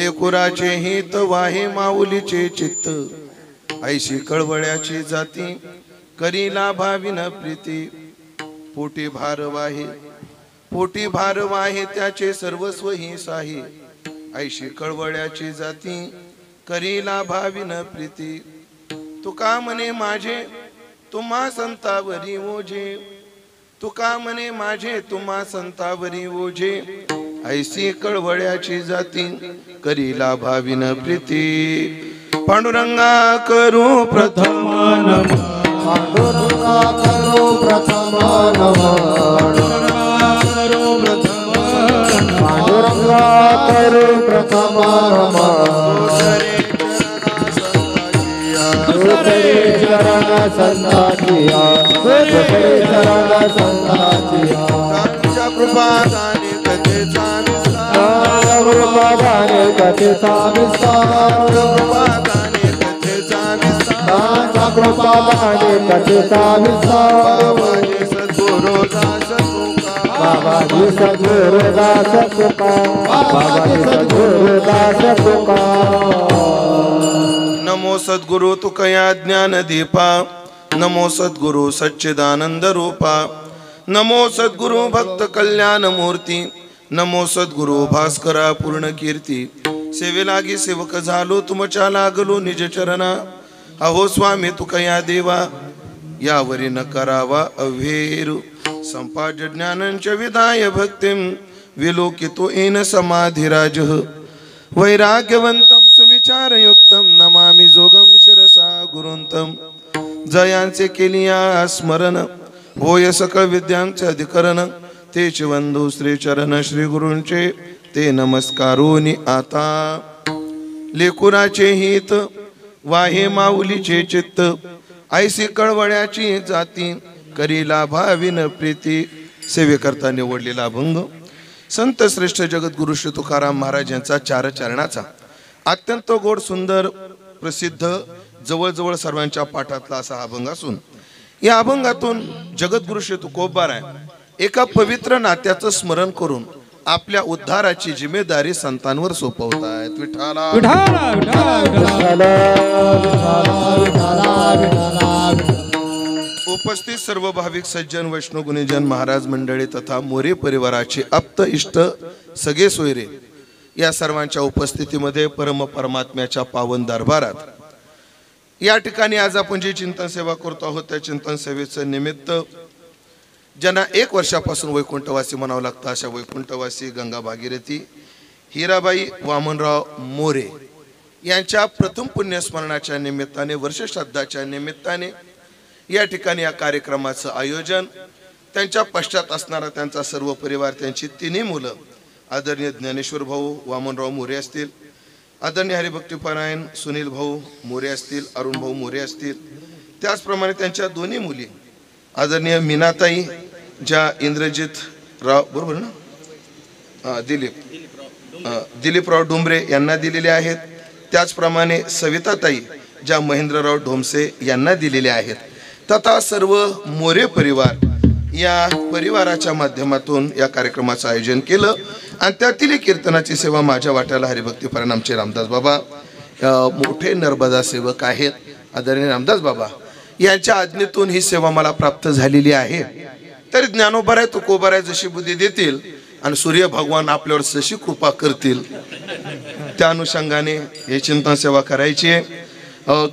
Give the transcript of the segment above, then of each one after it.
लेकुराचे हित वाहे माऊलीचे चित्त ऐशी कळवळ्याची जाती करीला भाविन प्रीती पोटी भार वाहे त्याचे सर्वस्व ही साही ऐशी कळवळ्याची जाती करीला भाविन प्रीती तुका म्हणे माझे तुम्हा संतावरी ओझे तुका म्हणे माझे तुम्हा संतावरी ओझे ऐसी कळवळ्याची जाती करीला भाविन प्रीती पांडुरंगा करू प्रथम नमः पांडुरंगा करो प्रथम पांडुरंगा करो प्रथम दुसरे चरण संताजिया दुसरे चरण संताजिया कृपादाने कथेचा कृपादाने कथेचा विस्तार कृपादाने कथेचा विस्तार कृपादाने कथेचा विस्तार बाबाजी सद्गुरु दास तुका बाबाजी सद्गुरु दास तुका बाबाजी सद्गुरु दास तुका नमो सद्गुरु तुकया ज्ञान दीपा नमो सद्गुरु सच्चिदानंद रूपा नमो सद्गुरु भक्त कल्याण मूर्ती नमो सद्गुरु भास्करा पूर्ण कीर्ती सेवे लागी सेवक झालो तुमच्या लागलो निज चरणा अहो स्वामी तुकया देवा यावरी न करावा अव्हेरू संपाद्य ज्ञानंच विधाय भक्तिं विलोकितो येन समाधिराज वैराग्यवंतं सुविचारयुक्तं नमामि जोगं शिरसा गुरुंतं जयांचे केलिया स्मरण होय सकळ विद्यांचे अधिकरण तेच वंदू श्री चरण श्री गुरूंचे ते नमस्कारोनी आता लेकुराचे हित वाहे माऊलीचे चित्त ऐसी कळवळ्याची जाती करीला भाविन प्रीती सेवेकरता निवडलेला अभंग संत श्रेष्ठ जगद्गुरु श्री तुकाराम महाराज यांचा चार चरणाचा अत्यंत गोड सुंदर प्रसिद्ध जवळजवळ सर्वांच्या पाठातला असा हा अभंग असून या अभंगातून जगद्गुरु श्री तुकोबाराय एका पवित्र नात्याचं स्मरण करून आपल्या उद्धाराची जिम्मेदारी संतांवर सोपवतायत. विठ्ठला उपस्थित सर्व भाविक सज्जन वैष्णव गुणीजन महाराज मंडळी तथा मोरे परिवाराचे आप्त इष्ट सगळे सोयरे या सर्वांच्या उपस्थितीमध्ये परमात्म्याच्या पावन दरबारात या ठिकाणी आज आपण जी चिंतन सेवा करतो आहोत त्या चिंतन सेवेचं निमित्त ज्यांना 1 वर्षापासून वैकुंठवासी म्हणावं लागतं अशा वैकुंठवासी गंगा भागीरथी हिराबाई वामनराव मोरे यांच्या प्रथम पुण्यस्मरणाच्या निमित्ताने वर्षश्राद्धाच्या निमित्ताने या ठिकाणी या कार्यक्रमाचं आयोजन त्यांच्या पश्चात असणारा त्यांचा सर्व परिवार त्यांची 3 मुलं आदरणीय ज्ञानेश्वर भाऊ वामनराव मोरे असतील आदरणीय हरिभक्तीपरायण सुनील भाऊ मोरे असतील अरुण भाऊ मोरे असतील त्याचप्रमाणे त्यांच्या 2 मुली आदरणीय मीनाताई ज्या इंद्रजित राव बरोबर ना दिलीपराव डुंबरे यांना दिलेले आहेत त्याचप्रमाणे सविताताई ज्या महेंद्रराव ढोमसे यांना दिलेले आहेत तथा सर्व मोरे परिवार या परिवाराच्या माध्यमातून या कार्यक्रमाचं आयोजन केलं आणि त्यातील कीर्तनाची सेवा माझ्या वाट्याला हरिभक्तीपरायण आमचे रामदास बाबा मोठे नर्मदा सेवक आहेत आदरणीय रामदास बाबा यांच्या आज्ञेतून ही सेवा मला प्राप्त झालेली आहे. तरी ज्ञानोबराय तुकोबाराय जशी बुद्धी देतील आणि सूर्य भगवान आपल्यावर जशी कृपा करतील त्या अनुषंगाने हे चिंतन सेवा करायची आहे.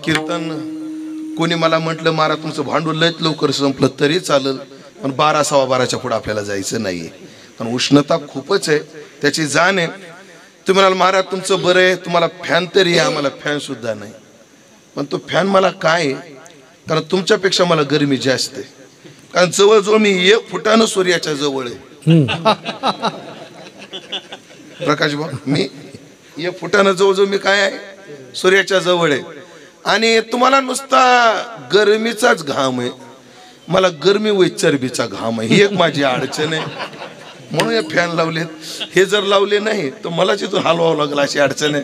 कीर्तन कोणी मला म्हटलं महाराज तुमचं भांडून लयच लवकर संपलं तरी चालेल पण 12 सव्वा 12च्या पुढे आपल्याला जायचं नाहीये कारण उष्णता खूपच आहे त्याची जाण आहे. तुम्ही म्हणाल महाराज तुमचं बरं आहे तुम्हाला फॅन तरी आहे आम्हाला फॅन सुद्धा नाही पण तो फॅन मला काय आहे कारण तुमच्यापेक्षा मला गरमी जास्त आहे कारण जवळजवळ मी 1 फुटानं सूर्याच्या जवळ आहे. प्रकाश भाऊ मी 1 फुटानं जवळजवळ मी काय आहे सूर्याच्या जवळ आहे आणि तुम्हाला नुसता गरमीचाच घाम आहे मला गरमी व चरबीचा घाम आहे ही एक माझी अडचण आहे म्हणून हे फॅन लावलेत हे जर लावले नाही तर मला तिथून हलवावं लागलं अशी अडचण आहे.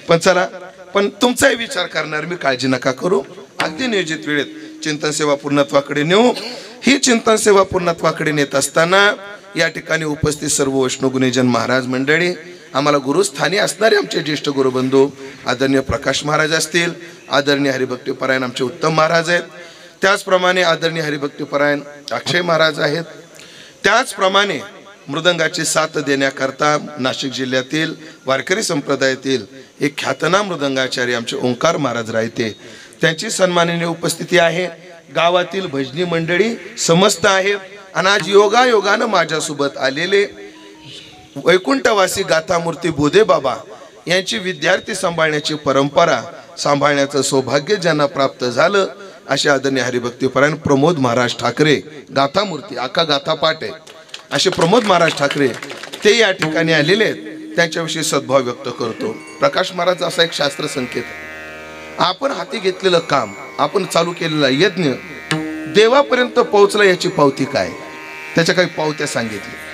पण चला पण तुमचाही विचार करणार मी काळजी नका करू अगदी नियोजित वेळेत चिंतन सेवा पूर्णत्वाकडे नेऊ. ही चिंतन सेवा पूर्णत्वाकडे नेत असताना या ठिकाणी उपस्थित सर्व वैष्णव गुणीजन महाराज मंडळी आम्हाला गुरुस्थानी असणारे आमचे ज्येष्ठ गुरुबंधू आदरणीय प्रकाश महाराज असतील, आदरणीय हरिभक्तीपरायण आमचे उत्तम महाराज आहेत, त्याचप्रमाणे आदरणीय हरिभक्तीपरायण अक्षय महाराज आहेत, त्याचप्रमाणे मृदंगाची साथ देण्याकरता नाशिक जिल्ह्यातील वारकरी संप्रदायातील एक ख्यातनाम मृदंगाचार्य आमचे ओंकार महाराज रायते, त्यांची सन्माननीय उपस्थिती आहे. गावातील भजनी मंडळी समस्त आहे. आणि आज योगायोगानं माझ्यासोबत आलेले वैकुंठवासी गाथामूर्ती बोधे बाबा यांची विद्यार्थी सांभाळण्याची परंपरा सांभाळण्याचं सौभाग्य ज्यांना प्राप्त झालं असे आदरणीय हरिभक्तीपरायण प्रमोद महाराज ठाकरे, गाथामूर्ती अख्खा गाथापाठ आहे असे प्रमोद महाराज ठाकरे ते या ठिकाणी आलेले आहेत. त्यांच्याविषयी सद्भाव व्यक्त करतो. प्रकाश महाराज असा एक शास्त्र संकेत, आपण हाती घेतलेलं काम, आपण चालू केलेला यज्ञ देवापर्यंत पोहोचला याची पावती काय, त्याच्या काही पावत्या सांगितल्या.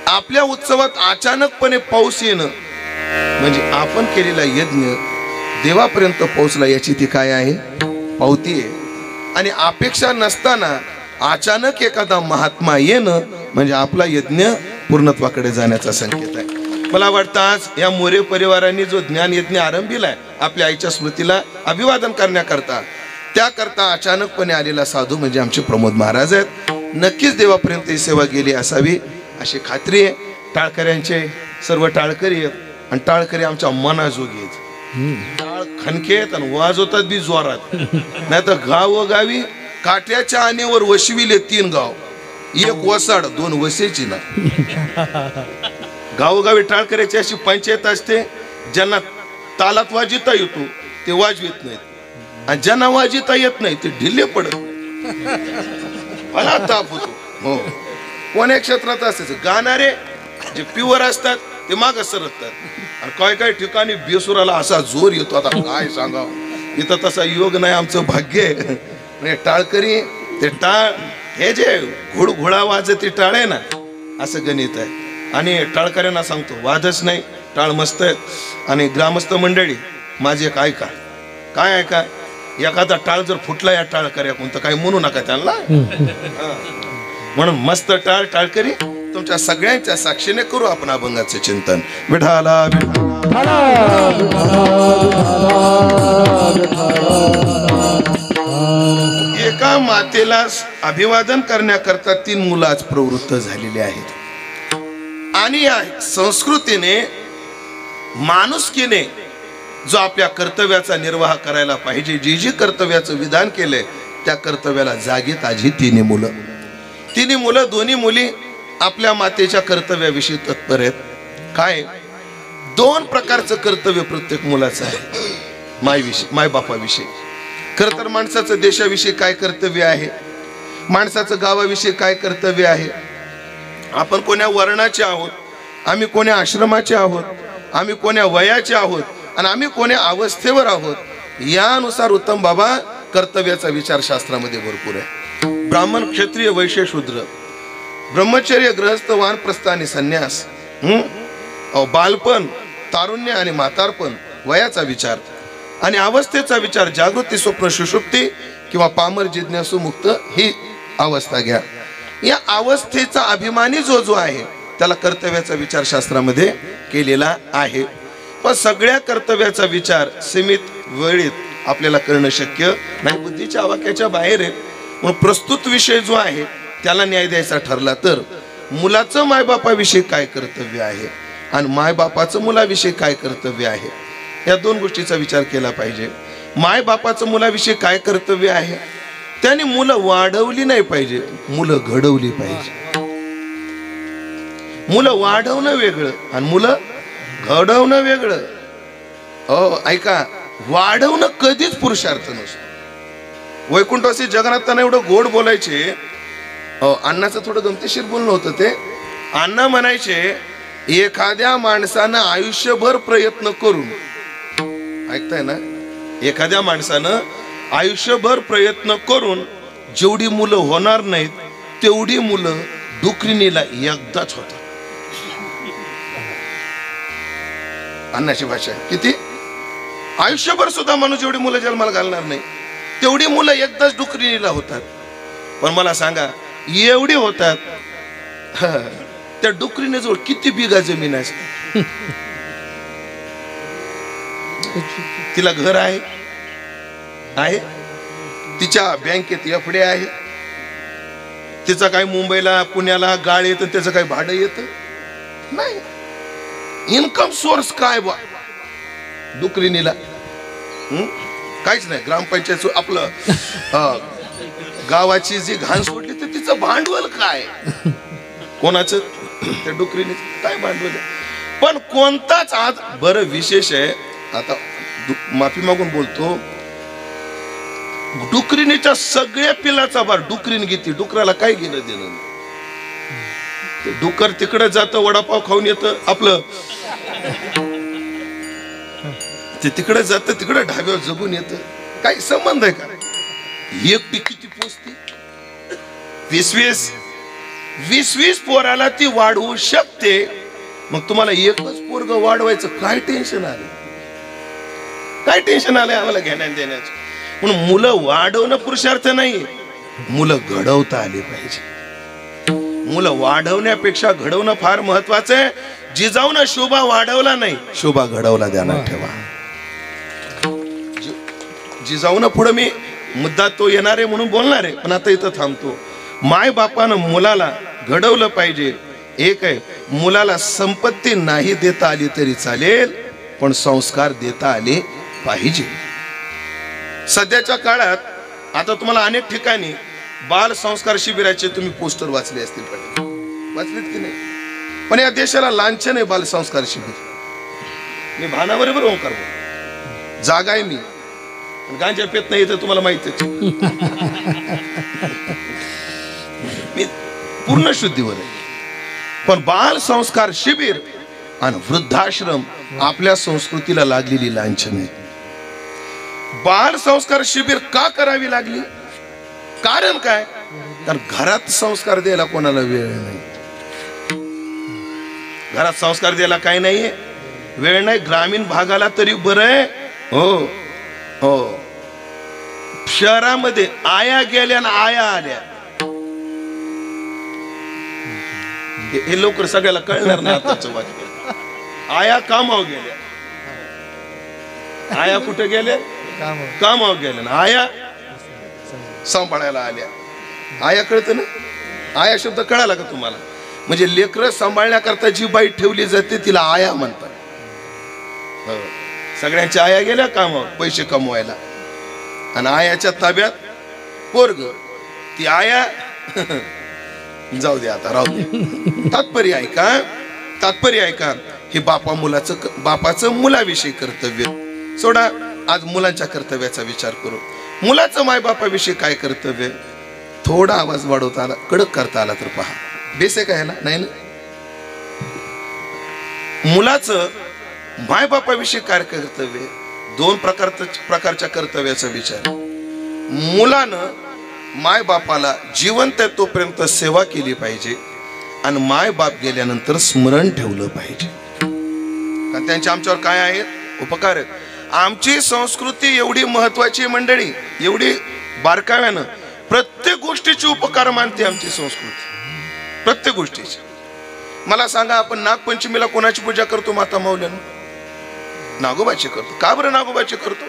आपल्या उत्सवात अचानकपणे पाऊस येणं म्हणजे आपण केलेला यज्ञ देवापर्यंत पोहोचला याची ती काय आहे, पावती आहे. आणि अपेक्षा नसताना अचानक एखादा महात्मा येणं म्हणजे आपला यज्ञ पूर्णत्वाकडे जाण्याचा संकेत आहे. मला वाटतं आज या मोरे परिवारांनी जो ज्ञान यज्ञ आरंभिलाय आपल्या आईच्या स्मृतीला अभिवादन करण्याकरता, त्याकरता अचानकपणे आलेला साधू म्हणजे आमचे प्रमोद महाराज आहेत. नक्कीच देवापर्यंत ही सेवा गेली असावी अशी खात्री आहे. टाळकऱ्यांचे सर्व टाळकरी आहेत आणि टाळकरी आमच्या मनाजोगी आहेत. टाळ खणकेत आणि वाजवतात बी जोरात. नाही तर गावोगावी काट्याच्या आणीवर वशविले 3 गाव, 1 वसाड 2 वसेची ना. गावोगावी टाळकऱ्याची अशी पंचायत असते, ज्यांना तालात वाजिता येतो ते वाजवित नाहीत आणि ज्यांना वाजिता येत नाही ते ढिल्ले पडत. मला ताप होतो. हो, कोण्या क्षेत्रात असायचं, गाणारे जे प्युअर असतात ते माग सरकतात आणि काय काय ठिकाणी बेसुराला असा जोर येतो. आता काय सांगावं, इथं तसा योग नाही, आमचं भाग्य आहे. टाळकरी ते टाळ हे जे घोडा वाजती टाळ आहे ना, असं गणित आहे. आणि टाळकऱ्यांना सांगतो वादच नाही, टाळ मस्त आहेत. आणि ग्रामस्थ मंडळी माझे एक ऐका, काय ऐका, एखादा टाळ जर फुटला या टाळकऱ्याकडून तर काही म्हणू नका त्यांना. म्हणून मस्त टाळ टाळकरी तुमच्या सगळ्यांच्या साक्षीने करू आपण अभंगाचे चिंतन. विठाला एका मातेला अभिवादन करण्याकरता 3 मुलं आज प्रवृत्त झालेली आहेत. आणि या संस्कृतीने माणुसकीने जो आपल्या कर्तव्याचा निर्वाह करायला पाहिजे, जी कर्तव्याचं विधान केलंय त्या कर्तव्याला जागीत आज ही 3 मुलं, 3 मुलं, 2 मुली आपल्या मातेच्या कर्तव्याविषयी तत्पर आहेत. काय 2 प्रकारचं कर्तव्य प्रत्येक मुलाचं आहे. मायविषयी, मायबापाविषयी. खरं तर माणसाचं देशाविषयी काय कर्तव्य आहे, माणसाचं गावाविषयी काय कर्तव्य आहे. आपण कोण्या वर्णाचे आहोत, आम्ही कोण्या आश्रमाचे आहोत, आम्ही कोण्या वयाचे आहोत आणि आम्ही कोण्या अवस्थेवर आहोत, यानुसार उत्तम बाबा कर्तव्याचा विचार शास्त्रामध्ये भरपूर आहे. ब्राह्मण, क्षत्रिय, वैश्य, शूद्र, ब्रह्मचर्य, गृहस्थ, वानप्रस्थ आणि संन्यास, बालपण, तारुण्य आणि म्हातारपण, वयाचा विचार आणि अवस्थेचा विचार, जागृती, स्वप्न, सुषुप्ती किंवा पामर, जिज्ञासू, मुक्त ही अवस्था घ्या. या अवस्थेचा अभिमानी जो आहे त्याला कर्तव्याचा विचार शास्त्रामध्ये केलेला आहे. पण सगळ्या कर्तव्याचा विचार सीमित वेळेत आपल्याला करणं शक्य नाही, बुद्धीच्या आवाक्याच्या बाहेर आहे. म्हणून प्रस्तुत विषय जो आहे त्याला न्याय द्यायचा ठरला तर मुलाचं मायबापाविषयी काय कर्तव्य आहे आणि मायबापाचं मुलाविषयी काय कर्तव्य आहे, या 2 गोष्टीचा विचार केला पाहिजे. मायबापाचं मुलाविषयी काय कर्तव्य आहे, त्याने मुलं वाढवली नाही पाहिजे, मुलं घडवली पाहिजे. मुलं वाढवणं वेगळं आणि मुलं घडवणं वेगळं. ऐका, वाढवणं कधीच पुरुषार्थ नसतो. वैकुंठवासी जगन्नाथांना एवढं गोड बोलायचे. अण्णाचं थोडं गमतीशीर बोलणं होतं ते. अण्णा म्हणायचे, एखाद्या माणसानं आयुष्यभर प्रयत्न करून, ऐकताय ना, एखाद्या माणसानं आयुष्यभर प्रयत्न करून जेवढी मुलं होणार नाहीत तेवढी मुलं डुकरीनीला एकदाच होतात. अण्णाची भाषा किती, आयुष्यभर सुद्धा माणूस जेवढी मुलं जन्माला घालणार नाही तेवढी मुलं एकदाच डुकरीनीला होतात. पण मला सांगा, एवढी होतात त्या डुकरीने जवळ किती बिघा जमीन असते. तिला घर आहे, तिच्या बँकेत एफडी आहे, तिचं काय मुंबईला पुण्याला गाळ येतं, त्याचं काय भाडं येतं नाही. इन्कम सोर्स काय बा डुकरीनीला? काहीच नाही. ग्रामपंचायत आपलं गावाची जी घाण सोडली तर तिचं भांडवल काय? कोणाचं? त्या डुकरीने काय भांडवल? पण कोणताच आज बरं विशेष आहे, आता माफी मागून बोलतो, डुकरीनेच्या सगळ्या पिलाचा भार डुकरीने घेते. डुकराला काय घेणं देणं? डुकर तिकडे जातं, वडापाव खाऊन येतं, आपलं ते तिकडे जातं, तिकडे ढाब्यावर जगून येतं. काही संबंध आहे का? एकटी किती पोचते? 20 पोराला ती वाढवू शकते. मग तुम्हाला एकच पोरग वाढवायचं काय टेन्शन आलं? काय टेन्शन आलंय आम्हाला घेण्या देण्याचं? म्हणून मुलं वाढवणं पुरुषार्थ नाही, मुलं घडवता आली पाहिजे. मुलं वाढवण्यापेक्षा घडवणं फार महत्वाचं आहे. जिजाऊन शोभा वाढवला नाही, शोभा घडवला ध्यानात ठेवा. जिजाऊन पुढे मी मुद्दा तो येणार आहे म्हणून बोलणार आहे, पण आता इथं थांबतो. माय बापानं मुलाला घडवलं पाहिजे. एक आहे, मुलाला संपत्ती नाही देता आली तरी चालेल, पण संस्कार देता आले पाहिजे. सध्याच्या काळात आता तुम्हाला अनेक ठिकाणी बाल संस्कार शिबिराचे तुम्ही पोस्टर वाचले असतील, वाचलेत की नाही? पण या देशाला लांछन आहे बाल संस्कार शिबिर. मी भानाबरोबर ओंकार बोल, जागा आहे मी, गांजा पेत नाही तर तुम्हाला माहितीच. मी पूर्ण शुद्धीवर आहे. पण बाल संस्कार शिबिर आणि वृद्धाश्रम आपल्या संस्कृतीला लागलेली लांछन आहे. बाल संस्कार शिबिर का करावी लागली? कारण काय? कारण घरात संस्कार द्यायला कोणाला वेळ नाही. घरात संस्कार द्यायला काय नाहीये, वेळ नाही. ग्रामीण भागाला तरी बरं आहे. हो हो, शहरामध्ये आया गेल्या ना आया आल्या, हे लवकर सगळ्याला कळणार नाही. आताचं वाक्य, आया कामावर गेल्या. आया कुठे गेल्या? कामावर गेल्या ना आया सांभाळायला आल्या. आया कळतं ना? आया शब्द कळाला का तुम्हाला? म्हणजे लेकरं सांभाळण्याकरता जी बाई ठेवली जाते तिला आया म्हणतात. सगळ्यांच्या आया गेल्या कामावर पैसे कमवायला, आणि आयाच्या ताब्यात पोरग. ती आया जाऊ दे, आता राहू दे. तात्पर्य ऐका. हे बापाचं मुलाविषयी कर्तव्य सोडा. आज मुलांच्या कर्तव्याचा विचार करू. मुलाचं मायबापाविषयी काय कर्तव्य? थोडा आवाज वाढवता आला, कडक करता आला तर पहा. बेस आहे का ह्याला? नाही ना. मुलाचं मायबापाविषयी काय कर्तव्य? 2 प्रकारच्या कर्तव्याचा विचार. मुलानं मायबापाला जिवंत आहे तोपर्यंत सेवा केली पाहिजे, आणि मायबाप गेल्यानंतर स्मरण ठेवलं पाहिजे. कारण त्यांचे आमच्यावर काय आहेत? उपकार आहेत. आमची संस्कृती एवढी महत्वाची मंडळी, एवढी बारकाव्यानं प्रत्येक गोष्टीचे उपकार मानते आमची संस्कृती, प्रत्येक गोष्टीची. मला सांगा, आपण नागपंचमीला कोणाची पूजा करतो? माता मौल्यानं नागोबाची करतो. का बरं नागोबाची करतो?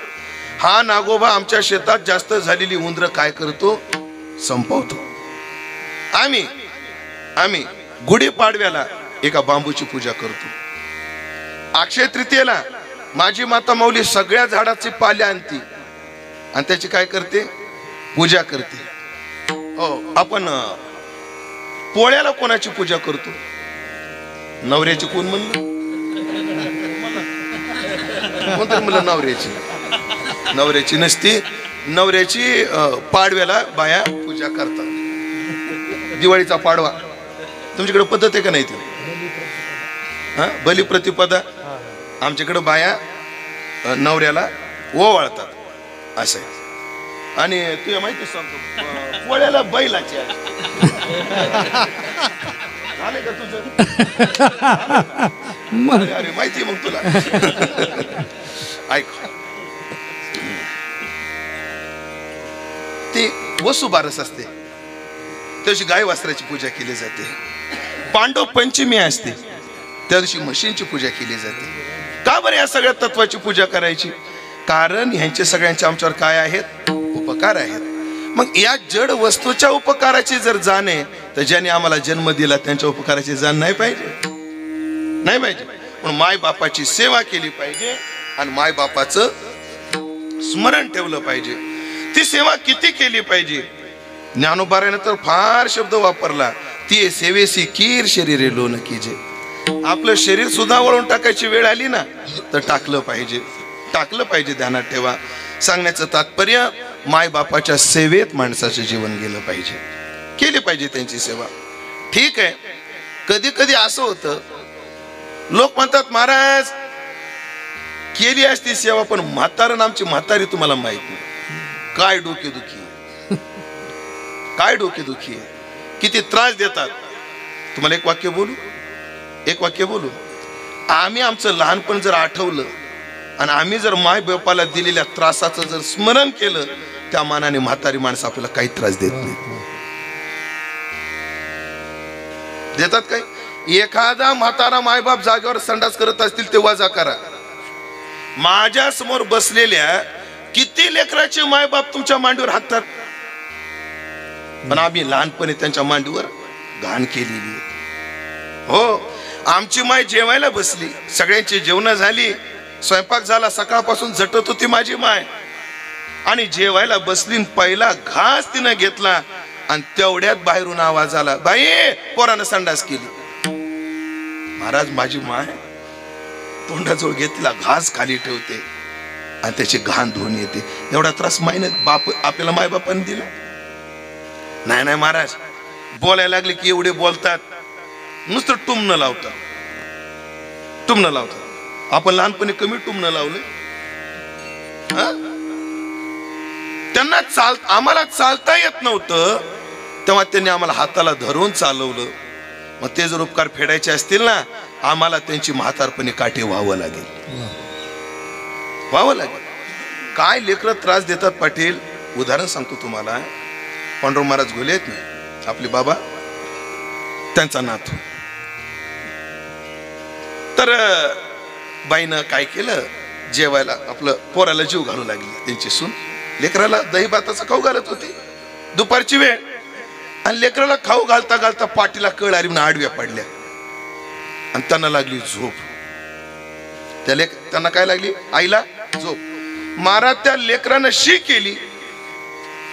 हा नागोबा आमच्या शेतात जास्त झालेली उंदर काय करतो? संपवतो. आम्ही गुढीपाडव्याला एका बांबूची पूजा करतो. अक्षय तृतीयेला माझी माता मौली सगळ्या झाडाची पाल्या आणती आणि त्याची काय करते? पूजा करते. हो, आपण पोळ्याला कोणाची पूजा करतो? नवऱ्याची. कोण म्हणलं? कोणतरी म्हणलं नवऱ्याची. नवऱ्याची नसती. नवऱ्याची पाडव्याला बाया पूजा करतात. दिवाळीचा पाडवा तुमच्याकडे पद्धत आहे का नाही? ते बलिप्रतिपदा आमच्याकडे बाया नवऱ्याला ओवाळतात असं आहे. आणि तुझ्या माहिती सांगतो, पोळ्याला बैलाची झाले का तुझं? अरे माहिती मग तुला. ऐक, ती वसुबारस असते, त्याची गाय वासराची पूजा केली जाते. पांडव पंचमी असते, त्या दिवशी म्हशींची पूजा केली जाते. का बरं या सगळ्या तत्वाची पूजा करायची? कारण ह्यांचे सगळ्यांचे आमच्यावर काय आहेत? उपकार आहेत. मग या जड वस्तूच्या उपकाराची जर जाण आहे, तर ज्याने आम्हाला जन्म दिला त्यांच्या उपकाराची जाण नाही पाहिजे? नाही पाहिजे. पण माय बापाची सेवा केली पाहिजे आणि माय बापाचं स्मरण ठेवलं पाहिजे. ती सेवा किती केली पाहिजे? ज्ञानोबाराने तर फार शब्द वापरला, ती सेवेसी कीर शरीरे लोन कीजे. आपलं शरीर सुद्धा वळून टाकायची वेळ आली ना, तर टाकलं पाहिजे, टाकलं पाहिजे. ध्यानात ठेवा. सांगण्याचं तात्पर्य, माय बापाच्या सेवेत माणसाचं जीवन गेलं पाहिजे, केली पाहिजे त्यांची सेवा. ठीक आहे, कधी कधी असं होतं, लोक म्हणतात महाराज केली असती सेवा, पण म्हातारण आमची म्हातारी तुम्हाला माहित नाही. काय डोकेदुखी, काय डोकेदुखी आहे, किती त्रास देतात. तुम्हाला एक वाक्य बोलू, एक वाक्य बोलू. आम्ही आमचं लहानपण जर आठवलं आणि आम्ही जर माय बापाला दिलेल्या त्रासाचं जर स्मरण केलं, त्या मानाने म्हातारी माणसं आपल्याला काही त्रास देत नाही. देतात काय? एखादा म्हातारा मायबाप जागेवर संडास करत असतील तेव्हा जा करा. माझ्या समोर बसलेल्या किती लेकराचे मायबाप तुमच्या मांडीवर हाकतात, पण आम्ही लहानपणी त्यांच्या मांडीवर घाण केलेली. हो, आमची माय जेवायला बसली, सगळ्यांची जेवण झाली, स्वयंपाक झाला, सकाळपासून झटत होती माझी माय, आणि जेवायला बसली, पहिला घास तिनं घेतला आणि तेवढ्यात बाहेरून आवाज आला, बाई पोरानं संडास केली. महाराज माझी माय तोंडाजवळ घेतला घास खाली ठेवते आणि त्याची घाण धुवून येते. एवढा त्रास मायने बाप आपल्याला माय बापाने दिला? नाही नाही महाराज, बोलायला लागले की एवढे बोलतात, नुसतं टुमणं लावतात, टुमणं लावतात. आपण लहानपणी कमी टुमणं लावले. त्यांना आम्हाला चालता येत नव्हतं, तेव्हा त्यांनी आम्हाला हाताला धरून चालवलं. मग ते जर उपकार फेडायचे असतील ना, आम्हाला त्यांची म्हातारपणी काठी व्हावं लागेल, व्हावं लागेल. काय लेकरं त्रास देतात पाटील. उदाहरण सांगतो तुम्हाला. पांडुरंग महाराज घोले आहेत ना आपले बाबा, त्यांचा नातू. तर बाईनं काय केलं, जेवायला आपलं पोराला जीव घालू लागली. त्यांची सून लेकराला दही भाताचा खाऊ घालत होती, दुपारची वेळ, आणि लेकराला खाऊ घालता घालता पाठीला कळ आली, आडव्या पडल्या आणि त्यांना लागली झोप. त्यांना काय लागली? आईला झोप. महाराज त्या लेकरानं शी केली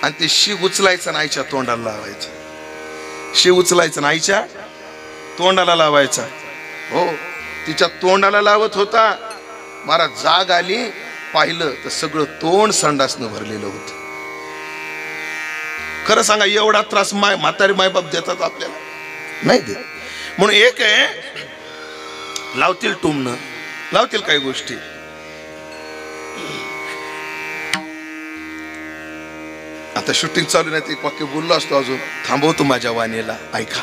आणि ते शी उचलायचं आणि आईच्या तोंडाला लावायचं. शी उचलायचं आणि आईच्या तोंडाला लावायचा. हो, तिच्या तोंडाला लावत होता. महाराज जाग आली, पाहिलं तर सगळं तोंड संडासनं भरलेलं होतं. खरं सांगा, एवढा त्रास म्हातारी मायबाप देतात आपल्याला? नाही देत. म्हणून एक आहे, लावतील टुमणं, लावतील काही गोष्टी. आता शूटिंग चालू नाही, एक वाक्य बोललो असतो अजून, थांबवतो माझ्या वाणीला. ऐका,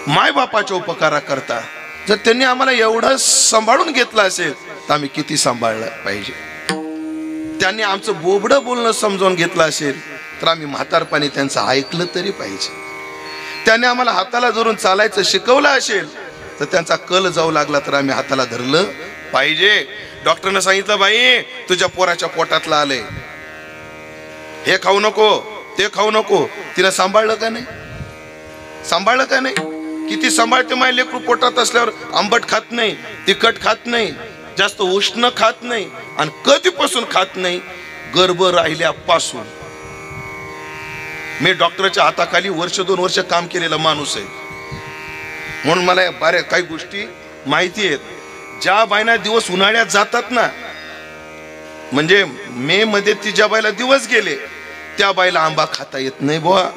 माय बापाच्या उपकारा करता जर त्यांनी आम्हाला एवढं सांभाळून घेतलं असेल, तर आम्ही किती सांभाळलं पाहिजे. त्यांनी आमचं बोबडं बोलणं समजावून घेतलं असेल, तर आम्ही म्हातारपणी त्यांचं ऐकलं तरी पाहिजे. त्याने आम्हाला हाताला धरून चालायचं शिकवलं असेल, तर त्यांचा कल जाऊ लागला तर आम्ही हाताला धरलं पाहिजे. डॉक्टरनं सांगितलं, बाई तुझ्या पोराच्या पोटातलं आलंय, हे खाऊ नको, ते खाऊ नको. तिला सांभाळलं का नाही? सांभाळलं का नाही? किती सांभाळते माय लेकरू पोटात असल्यावर. आंबट खात नाही, तिखट खात नाही, जास्त उष्ण खात नाही, आणि कधीपासून खात नाही? गर्भ राहिल्यापासून. मी डॉक्टरच्या हाताखाली 1-2 वर्ष काम केलेला माणूस आहे, म्हणून मला बऱ्या काही गोष्टी माहिती आहेत. ज्या बायना दिवस उन्हाळ्यात जातात ना, म्हणजे मे मध्ये ती ज्या बायला दिवस गेले, त्या बायला आंबा खाता येत नाही बुवा.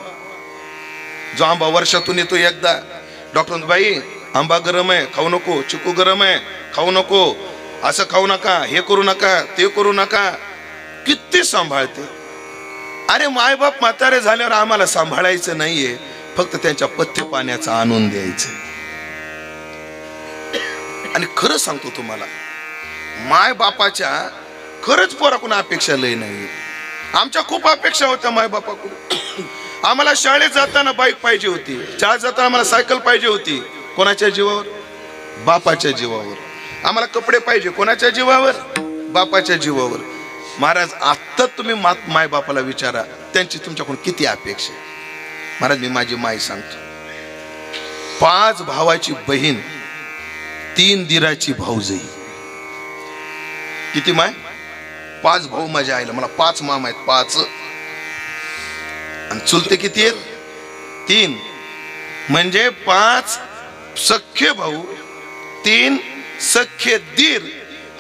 जो आंबा वर्षातून येतो एकदा, डॉक्टर बाई आंबा गरम आहे खाऊ नको, चिकू गरम आहे खाऊ नको, असं खाऊ नका, हे करू नका, ते करू नका. किती सांभाळते. अरे मायबाप म्हातारे झाल्यावर आम्हाला सांभाळायचं नाहीये, फक्त त्यांच्या पथ्य पाण्याचा आनंद द्यायचं. आणि खरं सांगतो तुम्हाला, माय बापाच्या खरंच पोराकडून अपेक्षा लय नाही. आमच्या खूप अपेक्षा होत्या माय बापाकडून. आम्हाला शाळेत जाताना बाईक पाहिजे होती, शाळेत जाताना आम्हाला सायकल पाहिजे होती. कोणाच्या जीवावर? बापाच्या जीवावर. आम्हाला कपडे पाहिजे, कोणाच्या जीवावर? बापाच्या जीवावर. महाराज आत्ता तुम्ही माय बापाला विचारा त्यांची तुमच्याकडून किती अपेक्षा आहे. महाराज मी माझी माय सांगतो. 5 भावाची बहीण, 3 दिराची भाऊजई. किती माय? 5 भाऊ माझ्या आईला. मला 5 मामा आहेत, 5. आणि चुलते किती आहेत? 3. म्हणजे 5 सख्खे भाऊ, 3 सख्खे दीर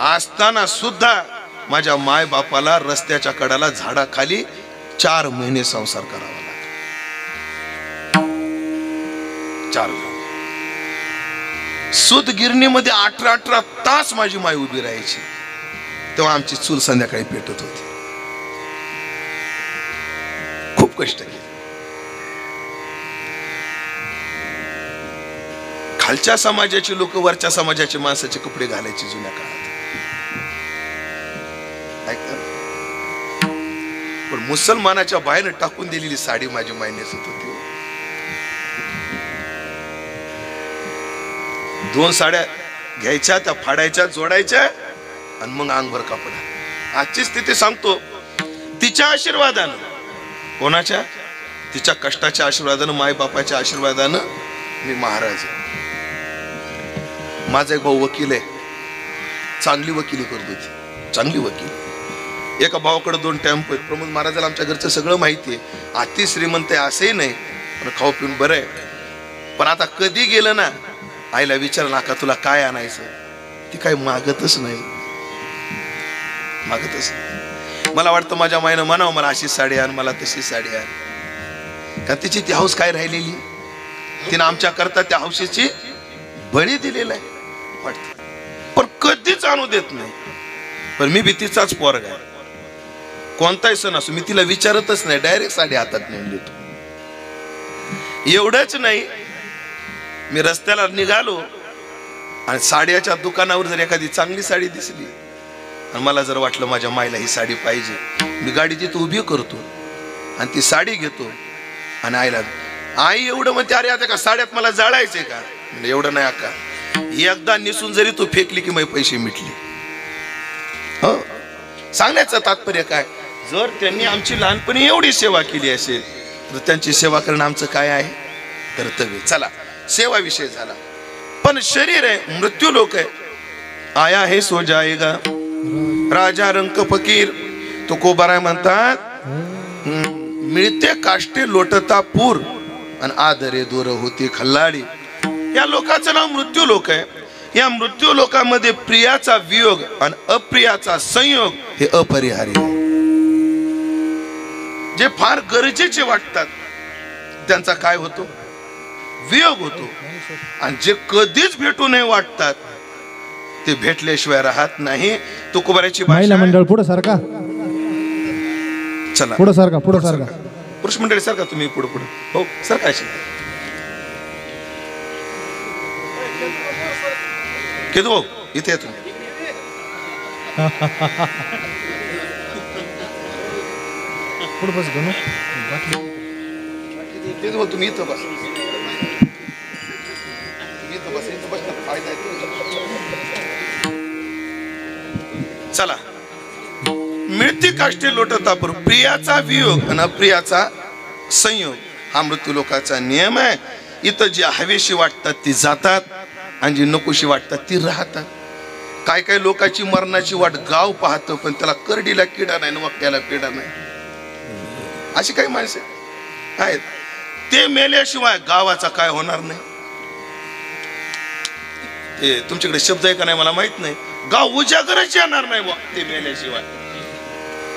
असताना सुद्धा माझ्या माय बापाला रस्त्याच्या कडाला झाडाखाली 4 महिने संसार करावा लागला. 4 सूत गिरणीमध्ये 18 तास माझी माय उभी राहायची. तेव्हा आमची चूल संध्याकाळी पेटत होती. खूप कष्ट केले. खालच्या समाजाची लोक वरच्या समाजाचे माणसाचे कपडे घालायचे जुन्या काळात. पण मुसलमानाच्या बाहेर टाकून दिलेली साडी माझी माय नेसत होती. 2 साड्या घ्यायच्या, त्या फाडायच्या, जोडायच्या आणि मग अंगभर कापड. आजची स्थिती सांगतो, तिच्या आशीर्वादानं, कोणाच्या? तिच्या कष्टाच्या आशीर्वादानं, माय बापाच्या आशीर्वादानं मी महाराज आहे. माझा एक भाऊ वकील आहे, चांगली वकिली करत होती, चांगली वकील. एका भावाकडे 2 टेम्पो आहेत. प्रमोद महाराजाला आमच्या घरचं सगळं माहिती आहे. अति श्रीमंत आहे असंही नाही, पण खाऊ पिऊन बरं आहे. पण आता कधी गेलं ना, आईला विचारलं ना का तुला काय आणायचं, ती काही मागतच नाही, मागतच नाही. मला वाटतं माझ्या मायनं म्हणावं मला अशी साडी आण, मला तशी साडी आण. का तिची ती हौस काय राहिलेली, तिनं आमच्या करता त्या हौशीची बळी दिलेला आहे वाटतं. पण कधीच आणू देत नाही. पण मी भीतीचाच पोरगा आहे. कोणताही सण असो मी तिला विचारतच नाही, डायरेक्ट साडी हातात नेऊन देतो. एवढंच नाही, मी रस्त्याला निघालो आणि साड्याच्या दुकानावर जर एखादी चांगली साडी दिसली आणि मला जर वाटलं माझ्या मायला ही साडी पाहिजे, मी गाडी तिथं उभी करतो आणि ती साडी घेतो आणि आईला, आई एवढं म्हणते अरे आता का साड्यात मला जाळायचंय का? म्हणजे एवढं नाही अक्का, एकदा निसून जरी तू फेकली की माझे पैसे मिटले. हो, सांगण्याचं तात्पर्य काय, जर त्यांनी आमची लहानपणी एवढी सेवा केली असेल तर त्यांची सेवा करणं आमचं काय आहे? कर्तव्य. चला, सेवा विषय झाला. पण शरीर आहे, मृत्यू लोक आहे. आया है सो जाएगा, राजा रंक फकीर तुकोबाराय म्हणतात, मिळते काष्टे लोटता पूर आणि आदरे दूर होती खल्लाडी. या लोकांचं नाव मृत्यू लोक आहे. या मृत्यू लोकांमध्ये प्रियाचा वियोग आणि अप्रियाचा संयोग हे अपरिहार्य आहे. जे फार गरजेचे वाटतात त्यांचा काय होतो? वियोग होतो. आणि जे कधीच भेटू नये वाटतात ते भेटल्याशिवाय राहत नाही. तुकोबाराची महिला मंडळ पुढे सारखा, चला पुढे सारखा, पुढे सारखा. पुरुष मंडळी सारखा, तुम्ही पुढे पुढे. हो सारखा. केदू भाऊ इथे येतो. पुढे बस गणू. केदू भाऊ तुम्ही इथं बस, इथं बस, इथं बस, फायदा आहे. चला, मिळती काष्टे लोटता पूर, प्रियाचा वियोग आणि अप्रियाचा संयोग हा मृत्यू लोकाचा नियम आहे. इथं जी हवेशी वाटतात ती जातात आणि जी नकोशी वाटतात ती राहतात. काय काय लोकांची मरणाची वाट गाव पाहतं, पण त्याला करडीला किडा नाही, मक्याला पिडा नाही. अशी काही माणसं आहेत. ते मेल्याशिवाय गावाचा काय होणार नाही. ते तुमच्याकडे शब्द आहे का नाही मला माहित नाही. गाव उजागरच येणार नाही बा ते मेल्याशिवाय.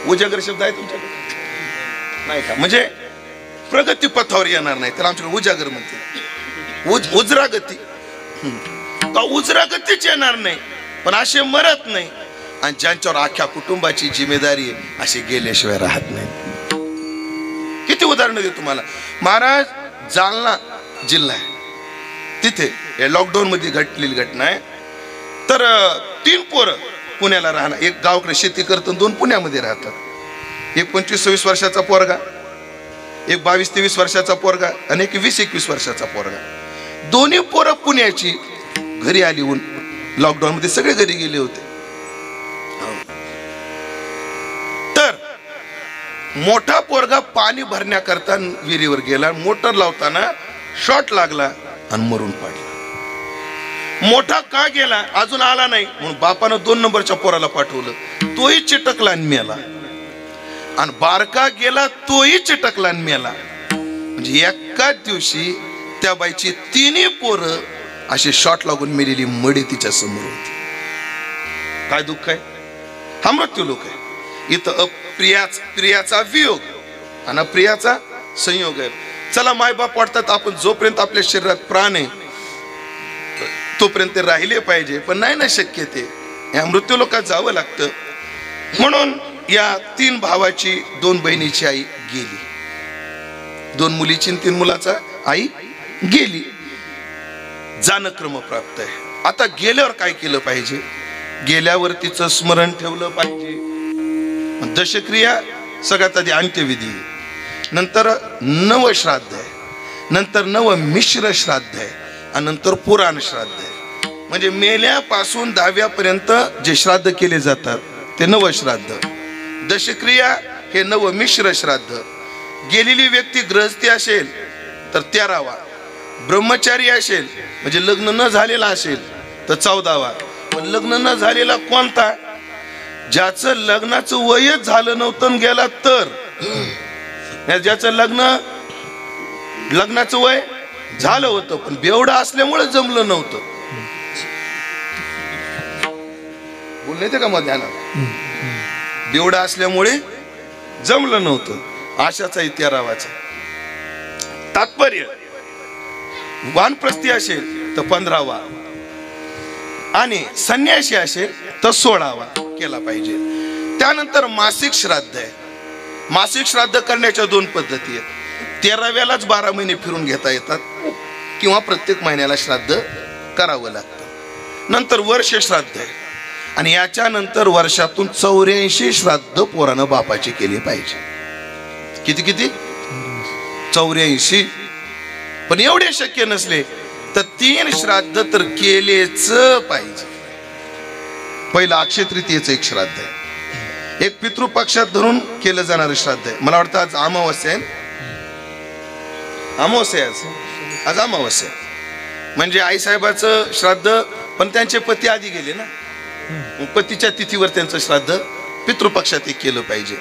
उजागर शब्द आहे तुमच्याकडे नाही का? म्हणजे प्रगती पथावर येणार नाही, त्याला आमच्याकडे उजागर म्हणते. उजरागती का उजरागतीच येणार नाही, पण असे मरत नाही. आणि ज्यांच्यावर अख्ख्या कुटुंबाची जिम्मेदारी आहे असे गेल्याशिवाय राहत नाही. किती उदाहरणं देतो तुम्हाला. महाराज जालना जिल्हा आहे, तिथे लॉकडाऊन मध्ये घडलेली घटना आहे. तर 3 पोरं पुण्याला राहणार. एक गावाकडे शेती करतो, 2 पुण्यामध्ये राहतात. एक 25-26 वर्षाचा पोरगा, एक 22-23 वर्षाचा पोरगा आणि एक 20-21 वर्षाचा पोरगा. दोन्ही पोरं पुण्याची. घरी आली लॉकडाऊन मध्ये सगळे घरी गेले होते. तर मोठा पोरगा पाणी भरण्याकरता विहिरीवर गेला, मोटर लावताना शॉट लागला आणि मरून पडला. मोठा का गेला अजून आला नाही म्हणून बापानं 2 नंबरच्या पोराला पाठवलं, तोही चिटकला आणि मेला. आणि बारका गेला तोही चिटकला आणि मेला. म्हणजे एकाच दिवशी त्या बाईची 3 पोरं असे शॉट लागून मेलेली मडी तिच्या समोर होती. काय दुःख आहे, हा मृत्यू लोक आहे. इथं प्रियाचा वियोग आणि अप्रियाचा संयोग आहे. चला मायबाप वाटतात आपण जोपर्यंत आपल्या शरीरात प्राण आहे तोपर्यंत राहिले पाहिजे, पण नाही ना शक्य ते. या मृत्यू लोकात जावं लागतं. म्हणून या 3 भावाची 2 बहिणीची आई गेली, 2 मुलीची 3 मुलाचा आई गेली. जाणं क्रमप्राप्त आहे. आता गेल्यावर काय केलं पाहिजे, गेल्यावर तिचं स्मरण ठेवलं पाहिजे. दशक्रिया सगळ्यात आधी अंत्यविधी, नंतर नवश्राद्ध आहे, नंतर नवमिश्र श्राद्ध आहे आणि नंतर पुराण श्राद्ध आहे. म्हणजे मेल्यापासून 10व्या पर्यंत जे श्राद्ध केले जातात ते नवश्राद्ध. दशक्रिया हे नवमिश्र श्राद्ध. गेलेली व्यक्ती गृहस्थी असेल तर 13वा, ब्रह्मचारी असेल म्हणजे लग्न न झालेला असेल तर 14वा. पण लग्न न झालेला कोणता, ज्याचं लग्नाचं वयच झालं नव्हतं गेला तर, ज्याचं लग्नाचं वय झालं होतं पण बेवडा असल्यामुळे जमलं नव्हतं. बोलले ते का मग ध्यानात, बेवडा असल्यामुळे जमलं नव्हतं, अशाचा 13वाचा. तात्पर्य वानप्रस्थी असेल तर 15वा आणि संन्यासी असेल तर 16वा केला पाहिजे. त्यानंतर मासिक श्राद्ध आहे. मासिक श्राद्ध करण्याच्या 2 पद्धती आहेत. 13व्यालाच 12 महिने फिरून घेता येतात किंवा प्रत्येक महिन्याला श्राद्ध करावं लागतं. नंतर वर्ष श्राद्ध आहे आणि याच्यानंतर वर्षातून 84 श्राद्ध पोरानं बापाचे केले पाहिजे. किती 84. पण एवढे शक्य नसले तर 3 श्राद्ध तर केलेच पाहिजे. पहिलं अक्षय तृतीयेचं एक श्राद्ध आहे, एक पितृपक्षात धरून केलं जाणारं श्राद्ध आहे. मला वाटतं आज अमावस्या आहे, आज अमावस्या. म्हणजे आईसाहेबाचं श्राद्ध, पण त्यांचे पती आधी गेले ना, पतीच्या तिथीवर त्यांचं श्राद्ध पितृपक्षात एक केलं पाहिजे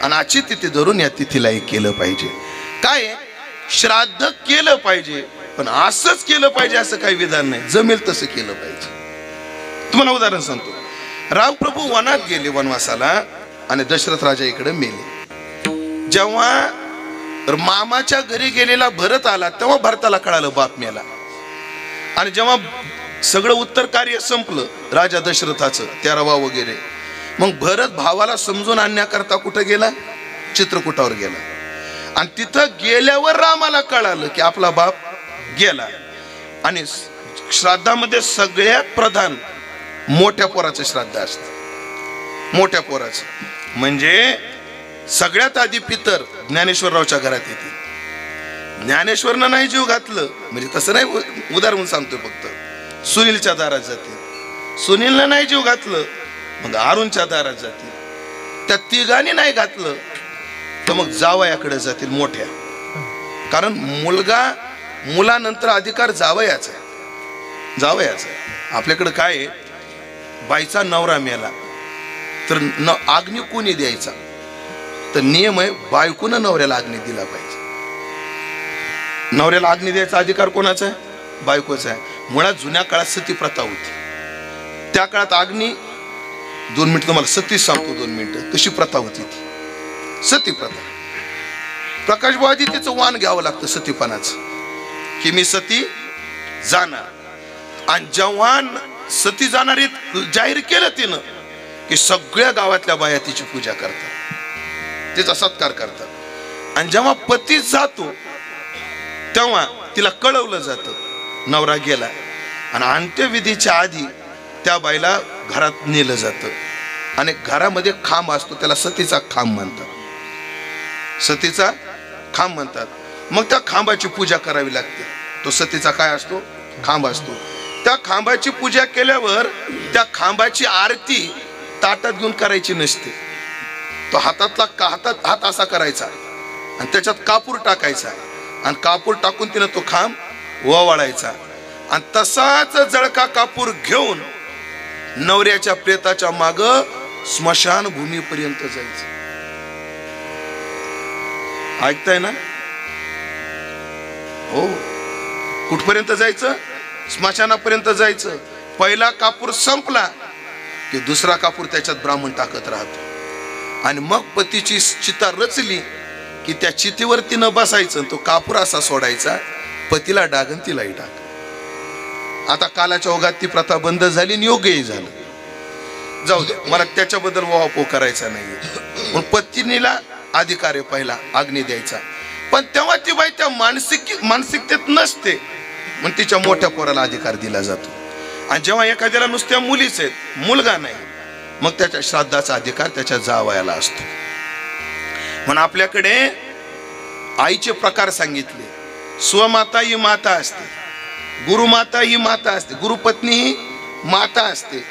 आणि आजची तिथी धरून या तिथीला एक केलं पाहिजे. काय श्राद्ध केलं पाहिजे, पण असंच केलं पाहिजे असं काही विधान नाही, जमेल तसं केलं पाहिजे. तुम्हाला उदाहरण सांगतो. रामप्रभू वनात गेले वनवासाला आणि दशरथ राजा इकडे मेले. जेव्हा मामाच्या घरी गेलेला भरत आला तेव्हा भरताला कळालं बाप मेला. आणि जेव्हा सगळं उत्तर कार्य संपलं राजा दशरथाचं 13वा वगैरे, मग भरत भावाला समजून आणण्याकरता कुठं गेला, चित्रकूटावर गेला. आणि तिथं गेल्यावर रामाला कळालं की आपला बाप गेला. आणि श्राद्धामध्ये सगळ्यात प्रधान मोठ्या पोराचं श्राद्ध असतं. मोठ्या पोराचं म्हणजे सगळ्यात आधी पितर ज्ञानेश्वररावच्या घरात येते. ज्ञानेश्वरनं नाही जीव घातलं म्हणजे तसं नाही, उदाहरण सांगतोय फक्त, सुनीलच्या दारात जाते. सुनीलनं नाही जीव घातलं मग अरुणच्या दारात जातील. त्या तिघांनी नाही घातलं तर मग जावयाकडे जातील मोठ्या. कारण मुलानंतर अधिकार जावयाचा आहे. जावयाचा आहे. आपल्याकडे काय आहे, बाईचा नवरा मेला तर अग्नी कोणी द्यायचा, तर नियम आहे बायकोनं नवऱ्याला अग्नी दिला पाहिजे. नवऱ्याला अग्नी द्यायचा अधिकार कोणाचा आहे, बायकोचा आहे. मुळात जुन्या काळात सती प्रथा होती. त्या काळात अग्नी, 2 मिनिट तुम्हाला सती सांगतो, 2 मिनिटं कशी प्रथा होती ती. सती प्रथा, प्रकाश भाऊ आधी त्याचं वाण घ्यावं लागतं सतीपणाचं, की मी सती जाणार. आणि जेव्हा सती जाणारी जाहीर केलं तिनं की सगळ्या गावातल्या बाया तिची पूजा करतात, तिचा सत्कार करतात. आणि जेव्हा पती जातो तेव्हा तिला कळवलं जातं नवरा गेला. आणि अंत्यविधीच्या आधी त्या बाईला घरात नेलं जातं आणि घरामध्ये खांब असतो, त्याला सतीचा खांब म्हणतात. सतीचा खांब म्हणतात. मग त्या खांबाची पूजा करावी लागते. तो सतीचा काय असतो, खांब असतो. त्या खांबाची पूजा केल्यावर त्या खांबाची आरती ताटात घेऊन करायची नसते. तो हात असा करायचा आणि त्याच्यात कापूर टाकायचा आणि कापूर टाकून तिनं तो खांब ओवाळायचा आणि तसाच जळका कापूर घेऊन नवऱ्याच्या प्रेताच्या माग स्मशान भूमीपर्यंत जायचं. ऐकताय ना? हो. कुठपर्यंत जायचं? स्मशानापर्यंत जायचं. पहिला कापूर संपला की दुसरा कापूर त्याच्यात ब्राह्मण टाकत राहतो आणि मग पतीची चिता रचली की त्या चितेवरती न बसायचं, तो कापूर असा सोडायचा, पतीला डागन तिलाही डाग. आता कालाच्या ओघात ती प्रथा बंद झाली आणि योग्यही झालं. जाऊ दे, मला त्याच्याबद्दल वाहपो करायचा नाहीये. पण पत्नीला अधिकार आहे पहिला अग्नी द्यायचा, पण तेव्हा ती बाई त्या मानसिकतेत नसते, मग तिच्या मोठ्या पोराला अधिकार दिला जातो. आणि जेव्हा एखाद्याला नुसत्या मुलीच आहेत, मुलगा नाही, मग त्याच्या श्राद्धाचा अधिकार त्याच्या जावयाला असतो. म्हणून आपल्याकडे आईचे प्रकार सांगितले. स्वमाता ही माता असते, गुरुमाता ही माता असते, गुरुपत्नी ही माता असते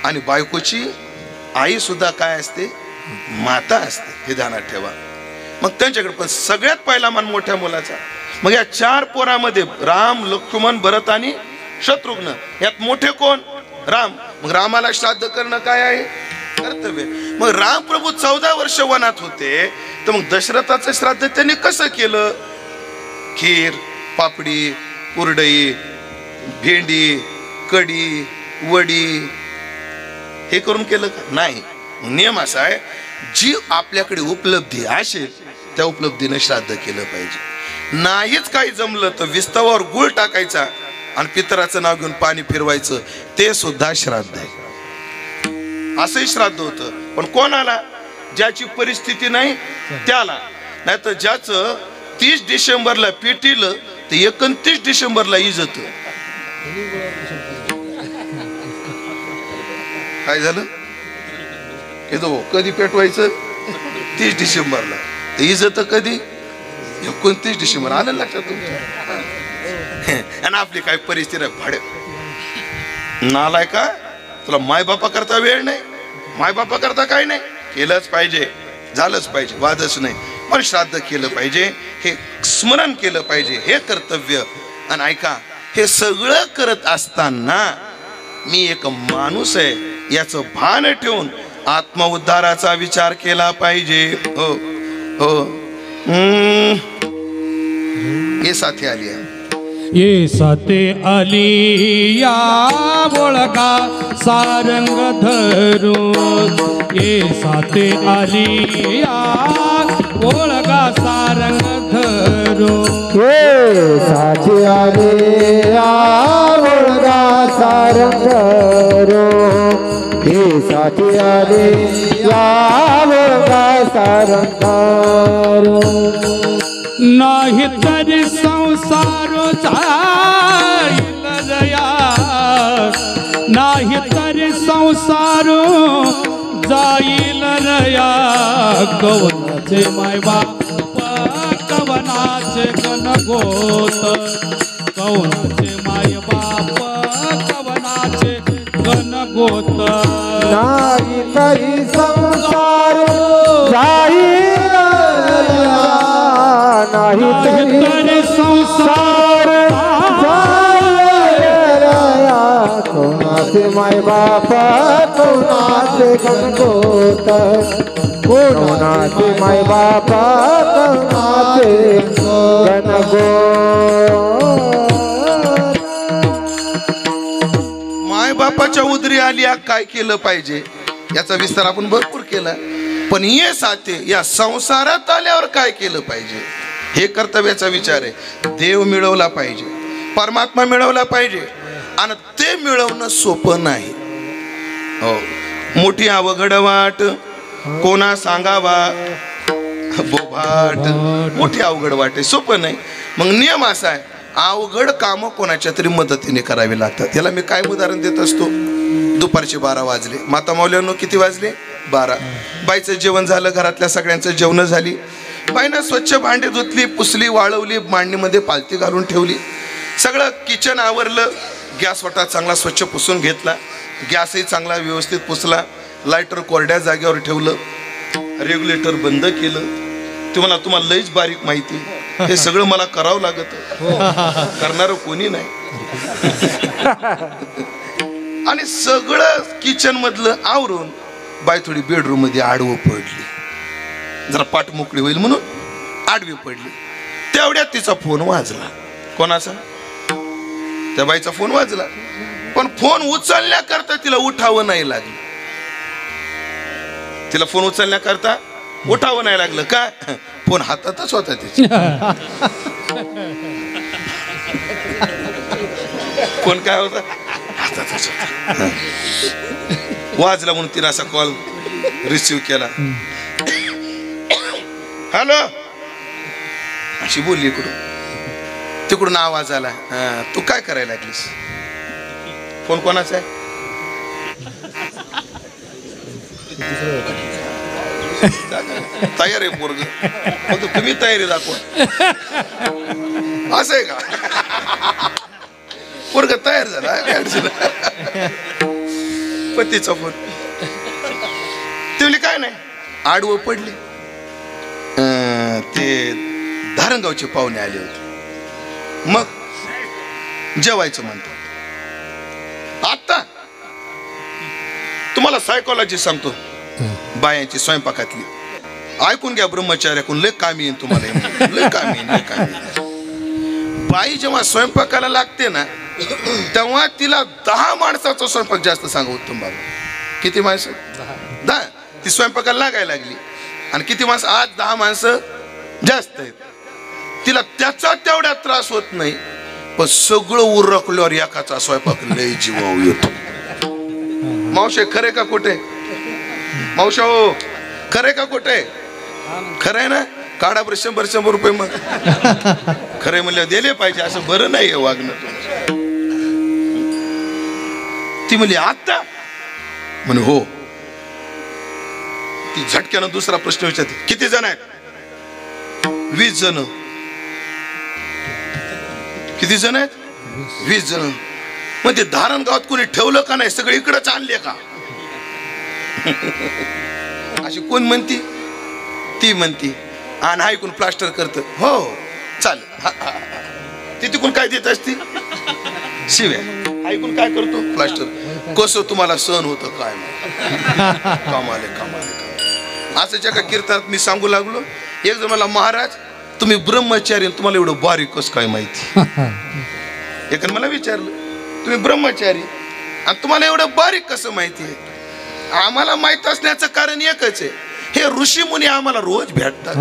आणि बायकोची आई सुद्धा काय असते? माता असते. हे ध्यानात ठेवा. मग त्यांच्याकडे पण सगळ्यात पहिला मान मोठ्या मुलाचा. मग या 4 पोरामध्ये राम, लक्ष्मण, भरत आणि शत्रुघ्न, यात मोठे कोण? राम. मग रामाला श्राद्ध करणं काय आहे? कर्तव्य. मग राम प्रभू 14 वर्ष वनात होते, तर मग दशरथाचं श्राद्ध त्यांनी कसं केलं? खीर, पापडी, कुरडई, भेंडी, कढी, वडी हे करून केलं का? नाही. नियम असा आहे, जी आपल्याकडे उपलब्धी असेल त्या उपलब्धीने श्राद्ध केलं पाहिजे. नाहीच काही जमलं तर विस्तवावर गुळ टाकायचा आणि पितराचं नाव घेऊन पाणी फिरवायचं, ते सुद्धा श्राद्ध आहे. असंही श्राद्ध होतं. पण कोणाला? ज्याची परिस्थिती नाही त्याला. नाही तर ज्याचं 30 डिसेंबरला पेटीलं तर 29 डिसेंबरला इजत. काय झालं? कधी पेटवायचं? 30 डिसेंबरला. इजत कधी? 29 डिसेंबर. आलं लक्षात तुमच्या? आणि आपली काय परिस्थिती आहे? भाडे नालाय का? तुला मायबापा करता वेळ नाही, मायबापा करता काय नाही. केलंच पाहिजे, झालंच पाहिजे, वादच नाही. पण श्राद्ध केलं पाहिजे, हे स्मरण केलं पाहिजे, हे कर्तव्य. आणि ऐका, हे सगळं करत असताना मी एक माणूस आहे याचं भान ठेवून आत्मउद्धाराचा विचार केला पाहिजे. हो हो. ये साथी आली आहे. ये साथे आली या बोळका सारंग धरून, ये साथे आली या बोळका सारंग धरून, ये साथी आली या बोळका सारंग धरून, ये साथी आली या बोळका सारंग धरून. नाही तरी संसार जाईल रया, नाही तरी संसार जाईल रया. कवनाचे मायबाप कवनाचे गणगोत, कवनाचे मायबाप कवनाचे गणगोत. नाही तरी संसार जाईल रया, नाही तरी संसार कोणाचे माय बाप कोणाचे गणगोत, कोणाचे माय बाप कोणाचे गणगोत. माय बापाच्या उदरी आलिया काय केलं पाहिजे याचा विस्तार आपण भरपूर केला. पण ये साथे या संसारात आल्यावर काय केलं पाहिजे हे कर्तव्याचा विचार आहे. देव मिळवला पाहिजे, परमात्मा मिळवला पाहिजे, आणि ते मिळवणं सोपं नाही. हो, मोठी अवघड वाट कोणा सांगावा बोभाट, मोठी अवघड वाट आहे, सोपं नाही. मग नियम असा आहे, अवघड कामं कोणाच्या तरी मदतीने करावी लागतात. याला मी काय उदाहरण देत असतो. दुपारचे 12 वाजले, माता माऊल्यांनो किती वाजले? 12. बाईचं जेवण झालं, घरातल्या सगळ्यांचं जेवण झाली. बाईनं स्वच्छ भांडी धुतली, पुसली, वाळवली, मांडणीमध्ये पालती घालून ठेवली, सगळं किचन आवरलं. गॅस वाटा चांगला स्वच्छ पुसून घेतला, गॅसही चांगला व्यवस्थित पुसला, लायटर कोरड्या जागेवर ठेवलं, रेग्युलेटर बंद केलं. तुम्हाला लईच बारीक माहिती, हे सगळं मला करावं लागत, करणारं कोणी नाही. आणि सगळं किचन मधलं आवरून बाई थोडी बेडरूम मध्ये आडवं पडली, जरा पाठ मोकळी होईल म्हणून आडवी पडली. तेवढ्यात तिचा फोन वाजला. कोणाचा? त्या बाईचा फोन वाजला. पण फोन उचलण्याकरता तिला उठावं नाही लागलं. तिला फोन उचलण्याकरता उठावं नाही लागलं का? फोन हातातच होता तिच्या. फोन काय होता? हातातच होता. वाजला म्हणून तिने असा कॉल रिसिव्ह केला. हॅलो अशी बोलली. तिकडून आवाज आला. तू काय करायला लागलीस? फोन कोणाचा आहे? तयार आहे पोरग, फक्त तुम्ही तयारी दाखवा. असं आहे का? पोरग तयार झाला. पतीचा फोन. ती काय नाही, आडवं पडली. ते धारणगावचे पाहुणे आले होते. मग जेवायचं म्हणतात. आता तुम्हाला सायकोलॉजी सांगतो बायांची स्वयंपाकातली. ऐकून घ्या ब्रह्मचार्याकडून, लय कामी येईन तुम्हाला. लय कामी येईन. बाई जेव्हा स्वयंपाकाला लागते ना, तेव्हा तिला 10 माणसाचा स्वयंपाक जास्त सांगा उत्तम बाबा. किती माणसं? 10. ती स्वयंपाकाला लागायला लागली आणि किती माणसं? आज 10 माणसं जास्त आहेत. तिला त्याचा तेवढा त्रास होत नाही, पण सगळं उरकल्यावर एकाचा स्वयंपाक लय जीवाव येतो. मावशे खरे का खोटे? मावशा हो खरे का खोटे? खरंय ना? काढा बरं 100 रुपये. मग खरे म्हणलं दिले पाहिजे, असं बरं नाही वागणं तुमचं. ती म्हणली आता? म्हणे हो. ती झटक्यानं दुसरा प्रश्न विचारते, किती जण आहेत? 20 जण. किती जण आहेत? 20 जण. मग ते धारणगावात कोणी ठेवलं का नाही? सगळे इकडंच आणले का? अशी कोण म्हणती? ती म्हणती. आणि ऐकून प्लास्टर करत. हो चालेल. ती तिकून काय देत असती? शिव्या. ऐकून काय करतो? प्लास्टर. कसं तुम्हाला सहन होतं काय? कामाले कामाले. असं ज्या का कीर्तनात मी सांगू लागलो. एक जण मला, महाराज तुम्ही ब्रह्मचारी, तुम्हाला एवढं बारीक कसं काय माहिती? एकाने मला विचारलं, तुम्ही ब्रह्मचारी आणि तुम्हाला एवढं बारीक कसं माहिती आहे? आम्हाला माहित असण्याचं कारण एकच आहे, हे ऋषी मुनी आम्हाला रोज भेटतात.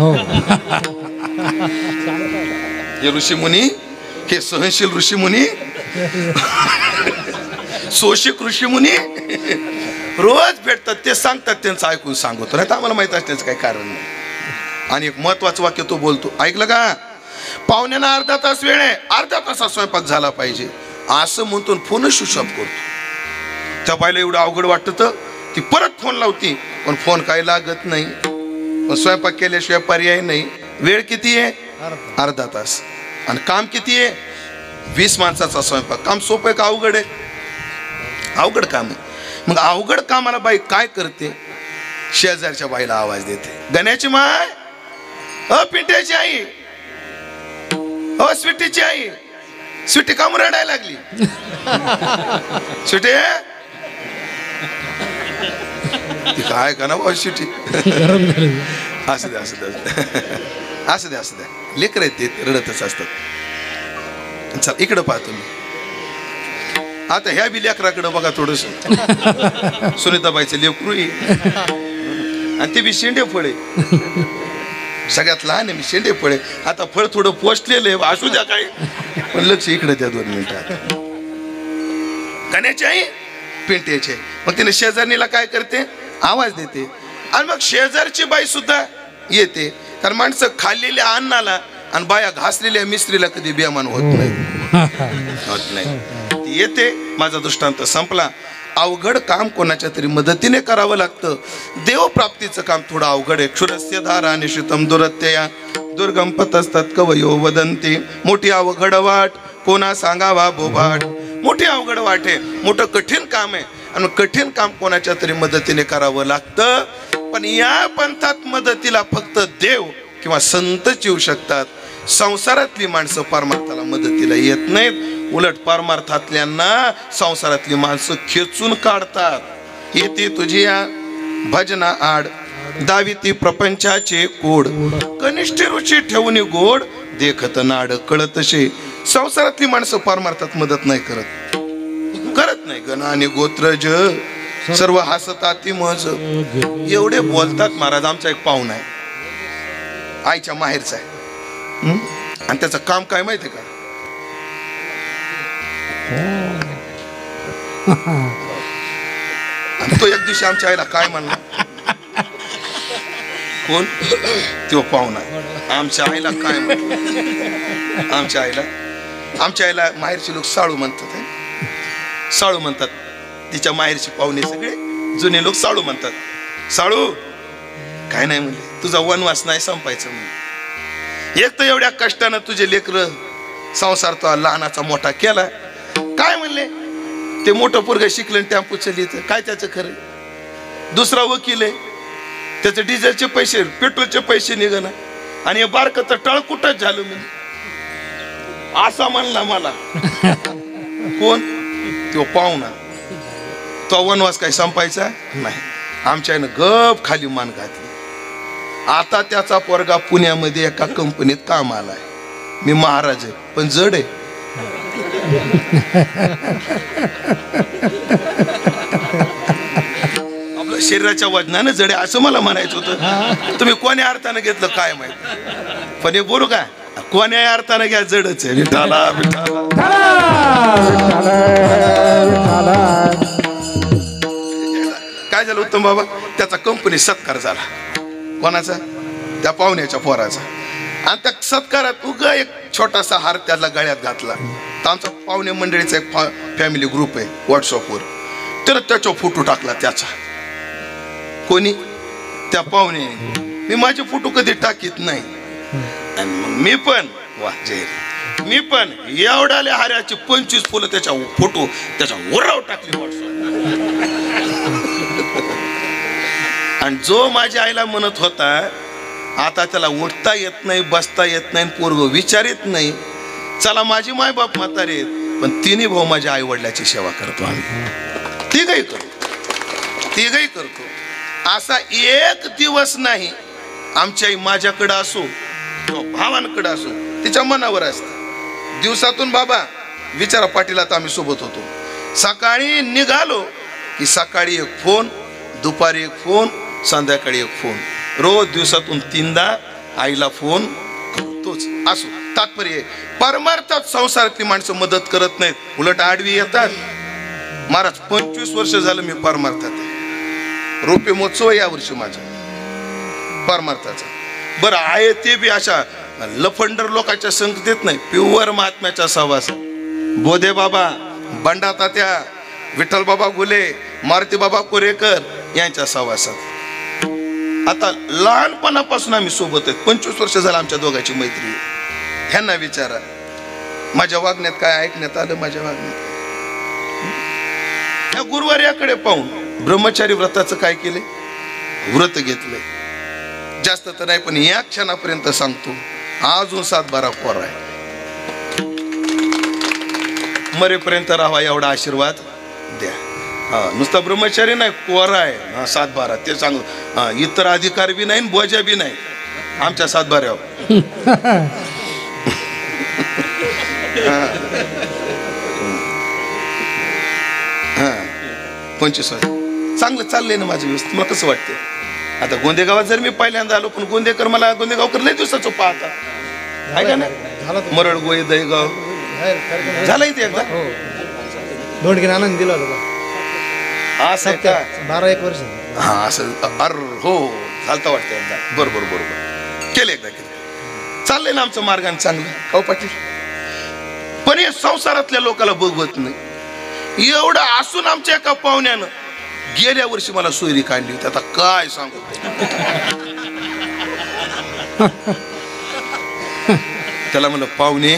हे ऋषी मुनी, हे सहनशील ऋषी मुनी, सोशिक ऋषी मुनी रोज भेटतात. ते सांगतात, त्यांचं ऐकून सांगतो. नाही तर आम्हाला माहित असण्याचं काही कारण नाही. आणि एक महत्वाचं वाक्य तो बोलतो, ऐकलं का? पाहुण्यांना अर्धा तास वेळ आहे, अर्ध्या तासात स्वयंपाक झाला पाहिजे असं म्हणतो. फोन स्विच ऑफ करतो. त्या बाईला एवढं अवघड वाटतं, ती परत फोन लावती, पण फोन काही लागत नाही. पण स्वयंपाक केल्याशिवाय पर्याय नाही. वेळ किती आहे? अर्धा तास. आणि काम किती आहे? 20 माणसाचा स्वयंपाक. काम सोपं आहे का अवघड आहे? अवघड काम आहे. मग अवघड कामाला बाई काय करते? शेजारच्या बाईला आवाज देते, गण्याची माय, अ पिंट्याची आई, अ स्वीटीची आई. स्वीटी काम रडायला लागली. स्वीटी ती काय का ना भाऊ स्वीटी. असू द्या असू द्या असू द्या असू द्या. लेकर आहेत ते, रडतच असतात. चल इकडं पाहतो मी आता. ह्या बी लेकराकडं बघा थोडस. सुनीताबाईचं लेकरू आणि ते बी शेंडे फळे. सगळ्यात लहान आहे मी, शेंडे फळे. आता फळ थोडं पोचलेलं आहे, असू द्या काय, पण लक्ष इकडे द्या 2 मिनिटात. गण्याची आई, पिंट्याचे. मग तिने शेजारणीला काय करते? आवाज देते. आणि मग शेजारची बाई सुद्धा येते. कारण माणसं खाल्लेल्या अन्नाला आणि बाया घासलेल्या मिस्त्रीला कधी बेमान होत नाही. ती येते. माझा दृष्टांत संपला. अवघड काम कोणाच्या तरी मदतीने करावं लागतं. देवप्राप्तीचं काम थोडं अवघड आहे. क्षुरस्य धारा निशितम दुरत्यया दुर्गम पतस्तत् कवयो वदन्ति. मोठी अवघड वाट कोणा सांगावा बोभाट. मोठी अवघड वाट आहे, मोठं कठीण काम आहे आणि कठीण काम कोणाच्या तरी मदतीने करावं लागतं. पण या पंथात मदतीला फक्त देव किंवा संतच येऊ शकतात. संसारातली माणसं परमार्थाला मदतीला येत नाहीत. उलट परमार्थातल्यांना संसारातली माणसं खेचून काढतात. येते तुझी या भजना आड दाविती प्रपंचाचे कोड, कनिष्ठ रुची ठेवून गोड देखत नाड कळत शे. संसारातली माणसं परमार्थात मदत नाही करत नाही. गण आणि गोत्रज सर्व हसताती मज एवढे बोलतात महाराज. आमचा एक पाहुणा आहे, आईच्या माहेरचा आहे, आणि त्याचं काम काय माहिती का? तो एक दिवशी आमच्या आईला काय म्हणला, कोण तो पाहुणा आमच्या आईला काय म्हणला, आमच्या आईला माहेरचे लोक साळू म्हणतात. साळू म्हणतात. तिच्या माहेरची पाहुणे सगळे जुने लोक साळू म्हणतात. साळू काय नाही म्हणले, तुझा वनवास नाही संपायचं म्हणले. एक तर एवढ्या कष्टानं तुझे लेकर संसार तो लहानाचा मोठा केला. काय म्हणले, ते मोठं पोरग शिकलं टेम्पो चलित, काय त्याचं खरं. दुसरा वकील आहे, त्याचे डिझेलचे पैसे पेट्रोलचे पैसे निघाला, आणि हे बारकं तर टळकुटच झालं म्हणजे असा म्हणला मला. कोण तो पाहुणा. तो वनवास काही संपायचा नाही. आमच्या आईनं गप खाली मान घातली. आता त्याचा पोरगा पुण्यामध्ये एका कंपनीत कामाला आहे. मी महाराज आहे पण जड आहे. आपलं शरीराच्या वजनानं जड आहे असं मला म्हणायचं होतं. तुम्ही कोण्या अर्थानं घेतलं काय माहिती, पण हे बोलू का, कोण्या अर्थानं घ्या जडच आहे. विठाला काय झालं उत्तम बाबा, त्याचा कंपनी सत्कार झाला. कोणाचा? त्या पाहुण्याच्या पोराचा. आणि त्या सत्कारात उगा एक छोटासा हार त्याला गळ्यात घातला. तर आमचा पाहुणे मंडळीचा एक फॅमिली ग्रुप आहे व्हॉट्सअपवर, तर त्याचा फोटो टाकला त्याचा. कोणी? त्या पाहुणे. मी माझे फोटो कधी टाकीत नाही, आणि मग मी पण वा जय, मी पण एवढ्याल्या हाऱ्याची 25 फुलं त्याच्या फोटो त्याच्या वरावर टाकली व्हॉट्सअप. आणि जो माझ्या आईला म्हणत होता आता त्याला उठता येत नाही, बसता येत नाही, पोरग विचारित नाही, चला माझी माय बाप म्हातारे आहेत, पण तिन्ही भाऊ माझ्या आई वडिलाची सेवा करतो आम्ही. तिघही करतो. असा एक दिवस नाही आमची आई माझ्याकडं असो किंवा भावांकडे असो तिच्या मनावर असतं. दिवसातून बाबा विचारा पाटीलात आम्ही सोबत होतो. सकाळी निघालो की सकाळी एक फोन, दुपारी एक फोन, संध्याकाळी एक फोन. रोज दिवसातून 3दा आईला फोन करतोच. असो तात्पर्य परमार्थात संसारातली माणसं मदत करत नाहीत, उलट आडवी येतात. महाराज 25 वर्ष झालं मी परमार्थात आहे. रोपे महोत्सव या वर्षी माझ्या परमार्थाचा. बरं आहे ते बी अशा लफंडर लोकांच्या संगतीत नाही, प्युअर महात्म्याच्या सहवास. बोधे बाबा, बंडा तात्या, विठ्ठल बाबा गुले, मारुती बाबा कोरेकर यांच्या सहवासात. आता लहानपणापासून आम्ही सोबत आहेत. 25 वर्ष झालं आमच्या दोघांची मैत्री. ह्यांना विचारा माझ्या वागण्यात काय ऐकण्यात आलं, माझ्या वागण्यात. या गुरुवार्याकडे पाहून ब्रह्मचारी व्रताचं काय केले, व्रत घेतलंय. जास्त तर नाही पण या क्षणापर्यंत सांगतो अजून 7-12 पोर आहे. मरेपर्यंत राहावा एवढा आशीर्वाद द्या. नुसता ब्रह्मचारी नाही, पोर आहे 7-12 ते सांगू. इतर अधिकार बी नाही, बोजा बी नाही आमच्या 7-12. 25 चांगलं चाललंय ना माझं व्यवस्थित. मला कसं वाटतं आता गोंदेगावात जर मी पहिल्यांदा आलो, पण गोंदेकर मला गोंदेगावकर लय दिवसाचं पाहता आहे का नाही. मरड गोय दहीगाव झालं इथे एकदा. दोंडकीन आनंद दिला होता असं का? 12-1 वर्ष. हा असं अर हो झालता वाटतं एकदा. बरोबर केलं एकदा केलं. चाललंय ना आमचं मार्गाने चांगलं हो पाटील. पण हे संसारातल्या लोकांना बघवत नाही. एवढं असून आमच्या एका पाहुण्यानं गेल्या वर्षी मला सोयरी काढली होती. आता काय सांगू, त्याला म्हणलं पाहुणे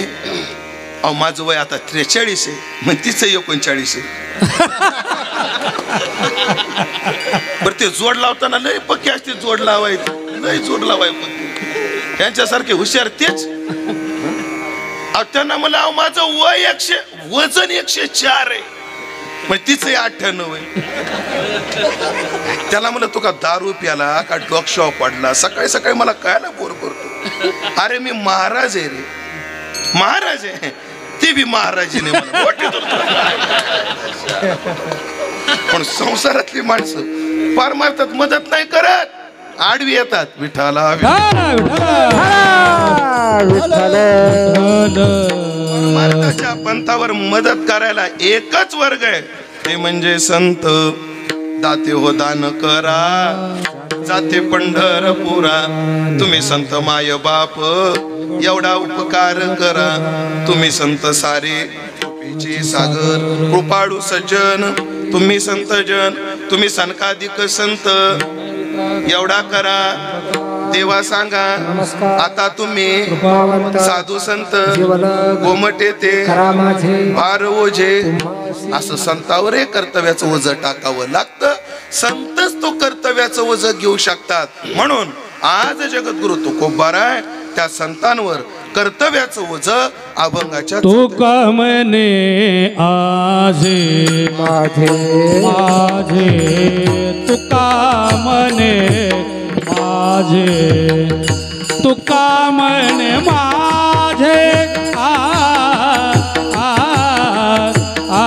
अहो माझं वय आता 43 आहे, मग तिचं 39 आहे. बरं ते जोड लावताना लय पक्की असते, जोड लावायचं लय जोड लावाय पक्की. यांच्यासारखे हुशार तेच. त्यांना मला माझं वय 100, वजन 104 आहे, मग तिचं 98 आहे. त्याला म्हणलं तू का दारू प्याला का डोकशाव पडला, सकाळी सकाळी मला कायला बोर करतो. अरे मी महाराज आहे रे, महाराज आहे. ती बी महाराजीने पण संसारातली माणसं पार मारतात, मदत नाही करत, आडवी येतात. विठाला महाराजाच्या पंथावर मदत करायला एकच वर्ग आहे, ते म्हणजे संत. दाते हो दान करा, जाते पंढरपुरा. तुम्ही संत माय बाप एवढा उपकार करा. तुम्ही संत सारे कृपेचे सागर, कृपाळू सज्जन. तुम्ही संत जन, तुम्ही सनकाधिक संत एवढा करा. देवा सांगा आता तुम्ही साधू संत गोमटे ते भार ओझे. असं संतावर कर्तव्याचं ओझ टाकावं लागतं. संतच तो कर्तव्याचं ओझ घेऊ शकतात. म्हणून आज जगद्गुरु तुकोबार आहे, त्या संतांवर कर्तव्याचं ओझ अभंगाच्या. तुका म्हणे आजे माझे माझे, तुका म्हणे माझे, तुका म्हणे माझे. आ आ आ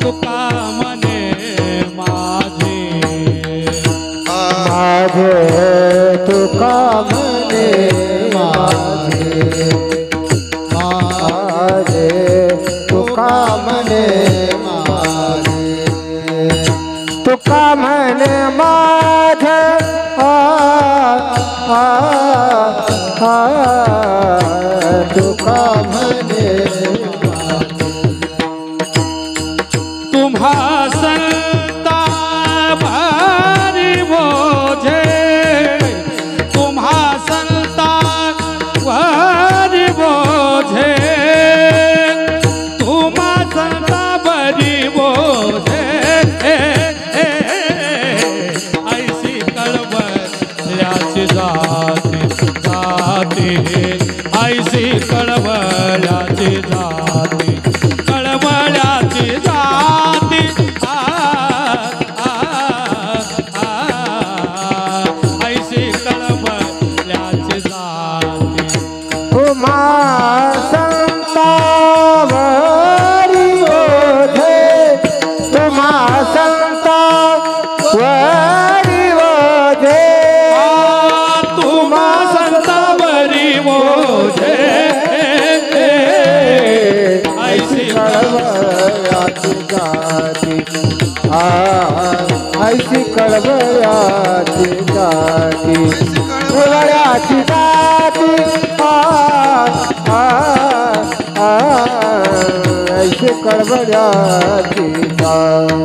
तुका म्हणे माझे माझे, तुका म्हणे माझे माझे, तुका म्हणे माझे, तुका म्हणे माझे. तुका म्हणे तुम्हा संता भारी बोझे, तुम्हा संता भारी बोझे, तुम्हा संता भारी बोझे. ऐसी कळवळ्याची जाती जाती, ऐसी कळवळ्याची जाती, कळवळ्याची जाती. ऐसी कळवळ्याची जाती. तुम्हा संता वरी ओझे, तुम्हा संता वरी ओझे, तुम्हा संता बरी बोझे. ऐसी कळवळ्याची जाती, ऐशी कळवळ्याची जाती, कळवळ्याची जाती. ऐशी कळवळ्याची जाती.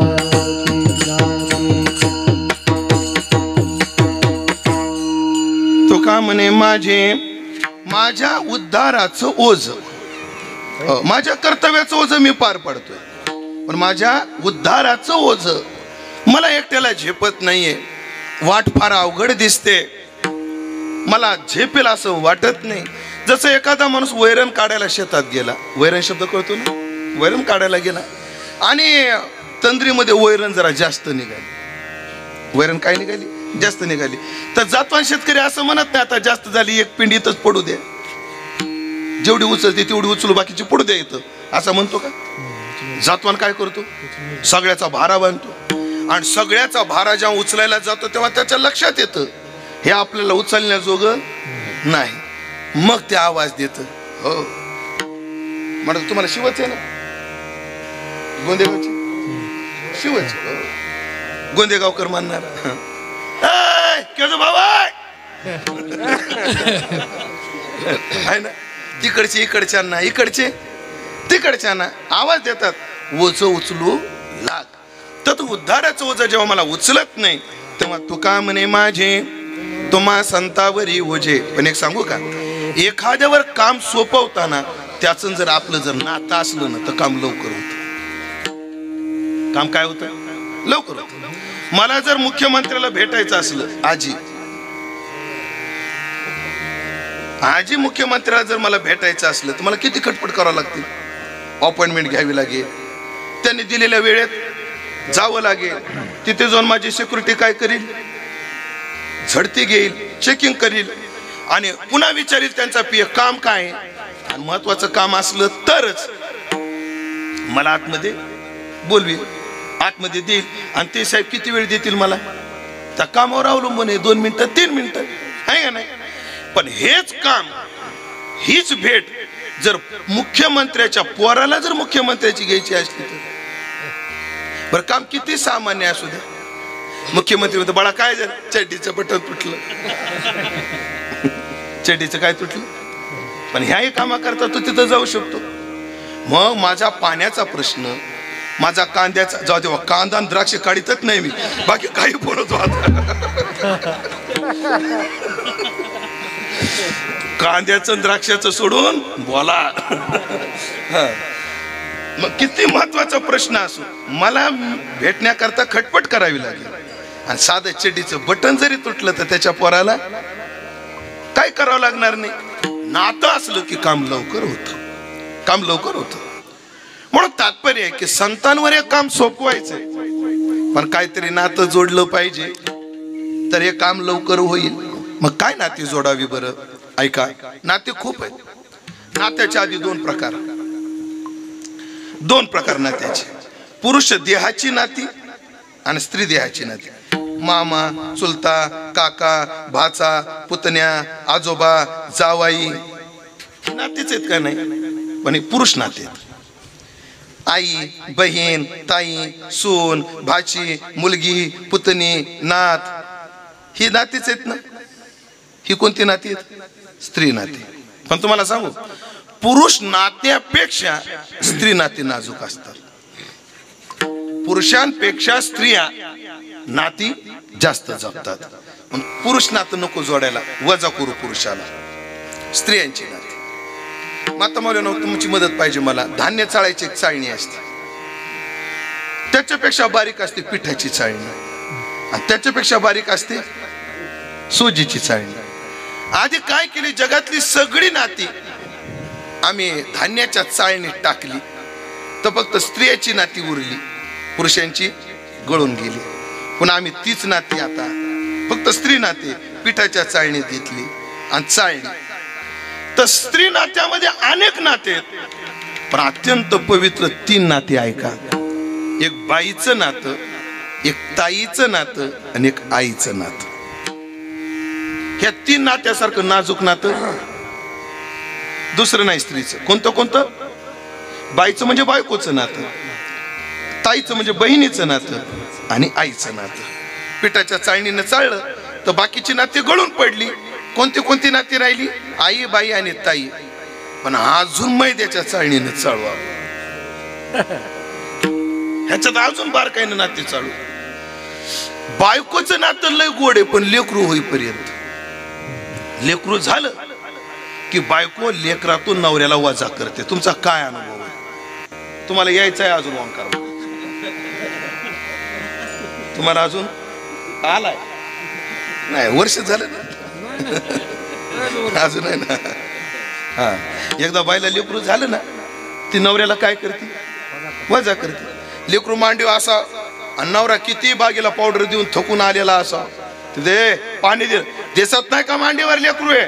तुका म्हणे माझे, माझ्या उद्धाराचं ओझ, माझ्या कर्तव्याचं ओझ मी पार पडतोय, पण माझ्या उद्धाराचं ओझ मला एकट्याला झेपत नाहीये. वाट फार अवघड दिसते, मला झेपेल असं वाटत नाही. जसं एखादा माणूस वैरण काढायला शेतात गेला, वैरण शब्द कळतो ना, वैरण काढायला गेला आणि तंद्रीमध्ये वैरण जरा जास्त निघाली. वैरण काय निघाली? जास्त निघाली. तर जातवान शेतकरी असं म्हणत नाही आता जास्त झाली, एक पिंडीतच पडू द्या, जेवढी उचलते तेवढी उचलू, बाकीची पडू द्या इथं, असं म्हणतो का? जातवान काय करतो? सगळ्याचा भारा बांधतो, आणि सगळ्याचा भारा जेव्हा उचलायला जातो तेव्हा त्याच्या लक्षात येतं हे आपल्याला उचलण्याजोगं नाही. मग ते आवाज देत. हो म्हणत तुम्हाला शिवच आहे ना, गोंदेगावची शिवच. गोंदेगावकर म्हणणार भाऊ आहे ना, तिकडचे इकडच्यांना, इकडचे तिकडच्यांना आवाज देतात, ओझ उचलू लाग. तर उद्धाराचं ओझ जेव्हा मला उचलत नाही तेव्हा तुका म्हणे माझे, तुम्हा संतावरी ओझे. पण एक सांगू का, एखाद्यावर काम सोपवताना त्याचं जर आपलं जर नातं असलं ना तर काम लवकर होतं. काम काय होतं? लवकर होतं. मला जर मुख्यमंत्र्याला भेटायचं असलं, आजी मुख्यमंत्र्याला जर मला भेटायचं असलं तर मला किती खटपट करावं लागते. अपॉइंटमेंट घ्यावी लागेल, त्यांनी दिलेल्या वेळेत जावं लागेल. तिथे जाऊन माझी सिक्युरिटी काय करील? झडती घेईल, चेकिंग करील आणि पुन्हा विचारील त्यांचा पीए काम काय. आणि महत्वाचं काम असलं तरच मला आतमध्ये बोलवील, आतमध्ये देईल. आणि ते साहेब किती वेळ देतील मला? त्या कामावर अवलंबून आहे. 2 मिनिटं 3 मिनिटं आहे का नाही? पण हेच काम, हीच भेट जर मुख्यमंत्र्याच्या पोराला जर मुख्यमंत्र्याची घ्यायची असली तर बरं, काम किती सामान्य असू द्या. मुख्यमंत्री म्हणतो, बाळा काय झालं? चड्डीचं बटन तुटलं. चड्डीचं काय तुटलं? पण ह्याही कामाकरता तो तिथं जाऊ शकतो. मग माझा पाण्याचा प्रश्न, माझा कांद्याचा, जाऊ तेव्हा कांदा आणि द्राक्ष काढीतच नाही मी, बाकी काही बोलतो आता. कांद्याचं द्राक्षाचं सोडून बोला. मग किती महत्वाचा प्रश्न असो, मला भेटण्याकरता खटपट करावी लागेल. आणि साधं चड्डीचं बटन जरी तुटलं तर त्याच्या पोराला काय करावं लागणार नाही. नातं असलं की काम लवकर होतं, काम लवकर होतं. म्हणून तात्पर्य आहे की संतांवर एक काम सोपवायचंय, पण काहीतरी नातं जोडलं पाहिजे तर हे काम लवकर होईल. मग काय नाती जोडावी बरं? ऐका, नाते खूप आहेत. नात्याच्या आधी 2 प्रकार नात्याचे. पुरुष देहाची नाती आणि स्त्री देहाची नाती. मामा, चुलता, काका, भाचा, पुतण्या, आजोबा, जावाई नातेच आहेत का नाही? पण हे पुरुष नाते आहेत. आई, बहीण, ताई, सून, भाची, मुलगी, पुतणी, नात, ही नातीच आहेत ना. ही कोणती नाती आहेत? स्त्री नाती. पण तुम्हाला सांगू, पुरुष नात्यापेक्षा स्त्री नाती नाजूक असतात. पुरुषांपेक्षा स्त्रिया नाती जास्त जपतात. पुरुष नातं नको जोडायला, वजा करू पुरुषाला. स्त्रियांची नाती. माता मौलाना, तुमची मदत पाहिजे मला. धान्य चाळायची एक चाळणी असते, त्याच्यापेक्षा बारीक असते पिठाची चाळणी, आणि त्याच्यापेक्षा बारीक असते सोजीची चाळणी. आधी काय केली, जगातली सगळी नाती आम्ही धान्याच्या चाळणीत टाकली, तर फक्त स्त्रियाची नाती उरली, पुरुषांची गळून गेली. पुन्हा आम्ही तीच नाती आता फक्त स्त्री नाते पिठाच्या चाळणीत घेतली आणि चाळणी. तर स्त्री नात्यामध्ये अनेक नाते आहेत, पण अत्यंत पवित्र 3 नाते ऐका. एक बाईचं नातं, एक ताईचं नातं आणि एक आईचं नातं. ह्या 3 नात्यासारखं नाजूक नातं दुसरं नाही स्त्रीचं. कोणतं? बाईचं म्हणजे बायकोचं नातं, ताईचं म्हणजे बहिणीचं नातं आणि आईचं नातं. पिठाच्या चाळणीनं चाळलं तर बाकीची नाती गळून पडली. कोणती नाती राहिली? आई, बाई आणि ताई. पण अजून मैद्याच्या चाळणीनं चाळवा, ह्याच्यात अजून बारकाईनं नाते चालू. बायकोचं नातं लय गोड आहे, पण लेकरू होईपर्यंत. लेकरू झालं की बायको लेकरातून नवऱ्याला वजा करते. तुमचा काय अनुभव आहे? तुम्हाला यायचं आहे अजून ओंकार? तुम्हाला अजून आलाय नाही? वर्ष झालं ना अजून आहे ना. हा, एकदा बाईला लेकरू झालं ना, ती नवऱ्याला काय करते? वजा करते. लेकरू मांडीव असा, आणि नवरा किती बागेला पावडर देऊन थकून आलेला असा, दे पाणी दे, दिसत नाही का मांडीवर लेकरू आहे?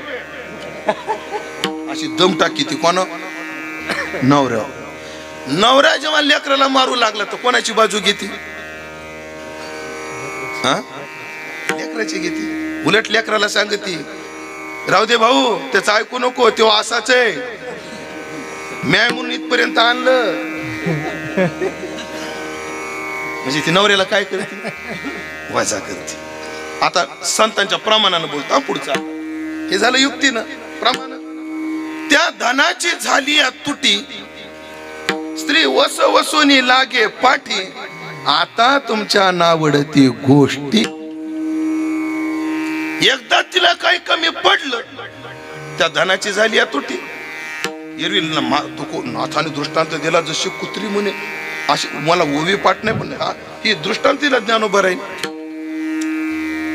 अशी दम टाकी ती. कोण? नवरा जेव्हा लेकराला मारू लागला तर कोणाची बाजू घेते? लेकराची घेते. उलट लेकराला सांगते, राहू दे भाऊ, त्याचं ऐकू नको, तो असाच आहे, म्या म्हणून इथपर्यंत आणलं. म्हणजे ती नवऱ्याला काय करते? वजा करते. आता संतांच्या प्रमाणानं बोलतो पुढचा. हे झालं युक्तीनं, प्रमाण. त्या धनाची झाली तुटी, स्त्री वसवसोनी लागे पाठी, आता तुमच्या नावडती गोष्टी. एकदा तिला काही कमी पडलं, त्या धनाची झाली तुटी. एरवी नाथाने दृष्टांत दिला जशी कुत्री म्हणे अशी मला ओवी पाठ नाही पण हा ही दृष्टांत दिला ज्ञानोबा राहील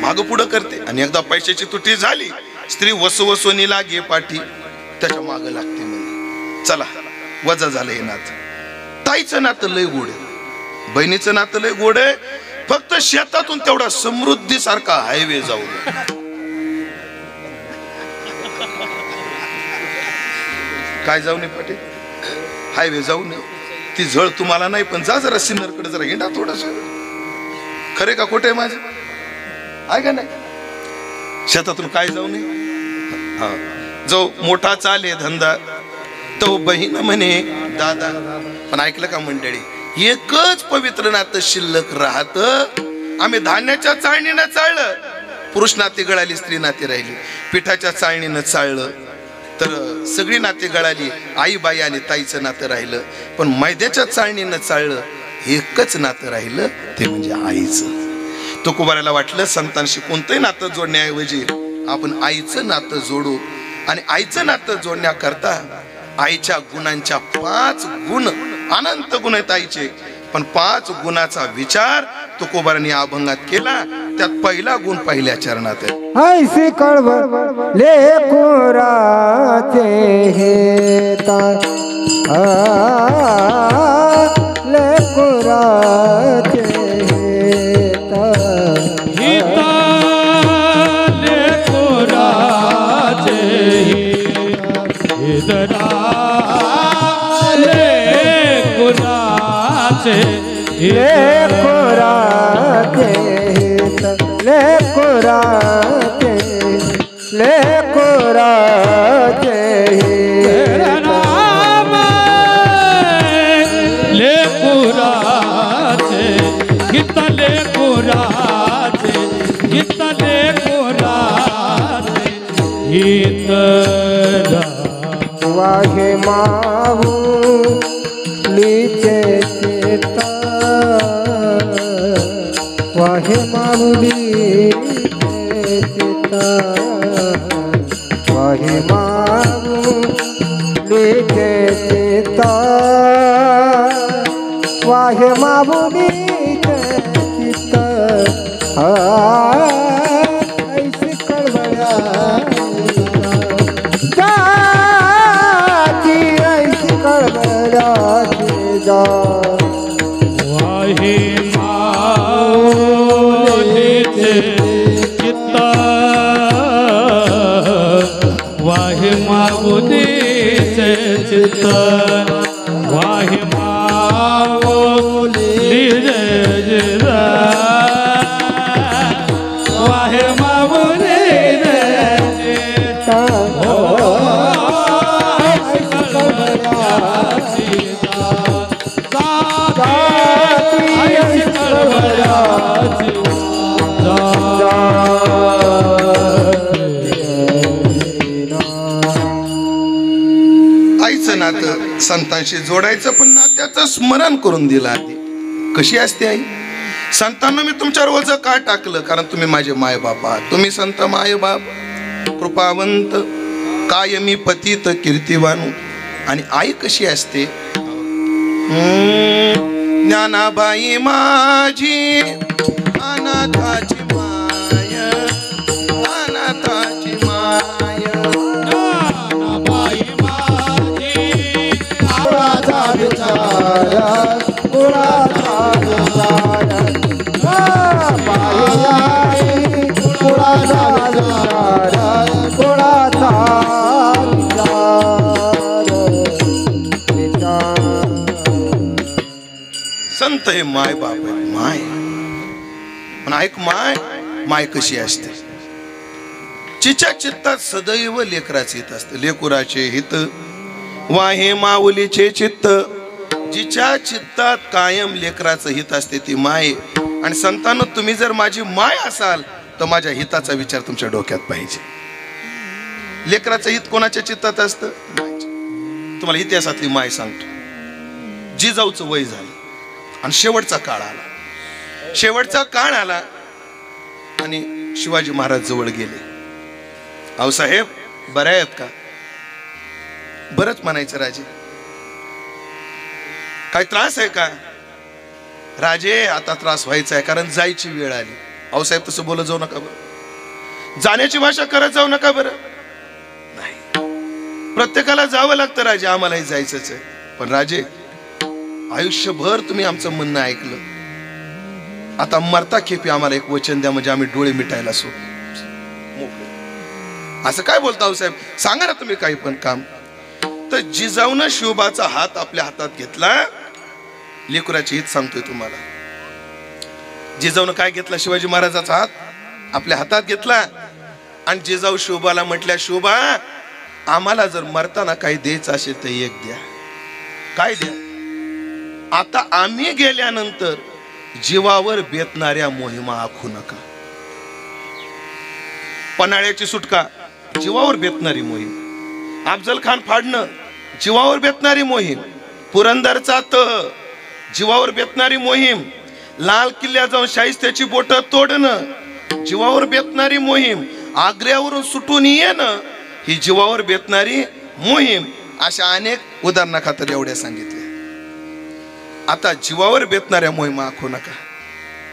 माग पुढं करते आणि एकदा पैशाची तुटी झाली स्त्री वसुवसुनीला घे पाठी त्याच्या माग लागते म्हणे चला वजा झालं हे नातं. ताईचं नातं लय गोड आहे, बहिणीचं नातं लय गोड आहे. फक्त शेतातून तेवढा समृद्धी सारखा हायवे जाऊ काय जाऊ नये पाटील हायवे जाऊ नये ती झळ तुम्हाला नाही पण जा जरा सिन्नरकडे जरा हिंडा थोडस खरे का खोटे माझे आहे का नाही शेतातून काय जाऊ नये हा जो मोठा चाले धंदा तो बहीण म्हणे दादा पण ऐकलं का मंडळी एकच पवित्र नातं शिल्लक राहत आम्ही धान्याच्या चाळणीनं चाळलं पुरुष नाती गळाली स्त्री नाती राहिली पिठाच्या चाळणीनं चाळलं तर सगळी नाती गळाली आई बाई आणि ताईचं नातं राहिलं पण मैद्याच्या चाळणीनं चाळलं एकच नातं राहिलं ते म्हणजे आईचं. तुकोबाराला वाटलं संतांशी कोणतंही नातं जोडण्याऐवजी आपण आईचं नातं जोडू आणि आईचं नातं जोडण्याकरता आईच्या गुणांच्या 5 गुण अनंत गुण आहेत आईचे पण 5 गुणाचा विचार तुकोबारांनी अभंगात केला त्यात पहिला गुण पहिल्या चरणात आहे. ऐसी कळवळ लेकुराचे हेता लेकुराचे हेता हिता लेकुराचे हिदरा लेकुराचे लेकुराचे लेकुराचे लेकुराचे नाम लेकुराचे गीत लेकुराचे गीत लेकुराचे हितरा वाहे माहू लीचे चेता वाहे माऊली चिता वाहे माऊली चिता वाहे माऊली चिता ऐसी कळवळ्या जाती ऐसी कळवळ्याची जा वाहे माऊलीचे चित्ता वाहे माऊलीचे चित्ता वाहे माऊलीचे चित्ता वाहे माऊलीचे चित्ता आईचं नातं संतांशी जोडायचं पण नात्याचं स्मरण करून दिलं आधी कशी असते आई संतांना मी तुमच्यावर ओझं का टाकलं कारण तुम्ही माझे माय बाप आहात तुम्ही संत माय बाप कृपावंत कायमी पतित कीर्तिवानू आणि आई कशी असते ज्ञानाबाई माझी अनाथाची माय अनाथाची माय बाई माझी कुळाचा विचार कुळाचा विचार बाई कुळाचा विचार कुळाचा विचार संत हे माय बाप आहेत माय पण ऐक माय माय कशी असते चिच्या चित्तात सदैव लेकराचे हित असते लेकुराचे हित वाहे माऊलीचे चित्त जिच्या चित्तात कायम लेकराचं हित असते ती माय आणि संतांनो तुम्ही जर माझी माय असाल तर माझ्या हिताचा विचार तुमच्या डोक्यात पाहिजे. लेकराचं हित कोणाच्या चित्तात असतं तुम्हाला इतिहासातली माय सांगतो. जिजाऊचं वय झालं आणि शेवटचा काळ आला आणि शिवाजी महाराज जवळ गेले. आऊसाहेब बरे आहेत का बरंच म्हणायचं राजे, काय त्रास आहे का? राजे आता त्रास व्हायचा आहे, कारण जायची वेळ आली. आऊसाहेब तसं बोलत जाऊ नका बरं, जाण्याची भाषा करत जाऊ नका बरं. नाही, प्रत्येकाला जावं लागतं राजे, आम्हालाही जायचंच आहे. पण राजे, आयुष्यभर तुम्ही आमचं म्हणणं ऐकलं, आता मरता खेपी आम्हाला एक वचन द्या, म्हणजे आम्ही डोळे मिटायला सो मोकळे. असं काय बोलता आऊसाहेब? सांगा ना तुम्ही काही पण काम. तर जिजाऊनं शिवबाचा हात आपल्या हातात घेतला. लेकराची हित सांगतोय तुम्हाला. जिजाऊनं काय घेतला? शिवाजी महाराजाचा हात आपल्या हातात घेतला आणि जिजाऊ शिवबाला म्हटल्या, शिवबा आम्हाला जर मरताना काही द्यायचं असेल तर एक द्या. काय द्या? आता आम्ही गेल्यानंतर जीवावर बेतणाऱ्या मोहिमा आखू नका. पन्हाळ्याची सुटका जीवावर बेतणारी मोहीम, अफजल खान फाडणं जीवावर बेतणारी मोहीम, पुरंदरचा तह जीवावर बेतणारी मोहीम, लाल किल्ल्यावर जाऊन शाहिस्त्याची बोट तोडणं जीवावर बेतणारी मोहीम, आग्र्यावरून सुटून येणं ही जीवावर बेतणारी मोहीम. अशा अनेक उदाहरणाखातर एवढ्या सांगितल्या. आता जीवावर बेतणाऱ्या मोहिमा आखू नका.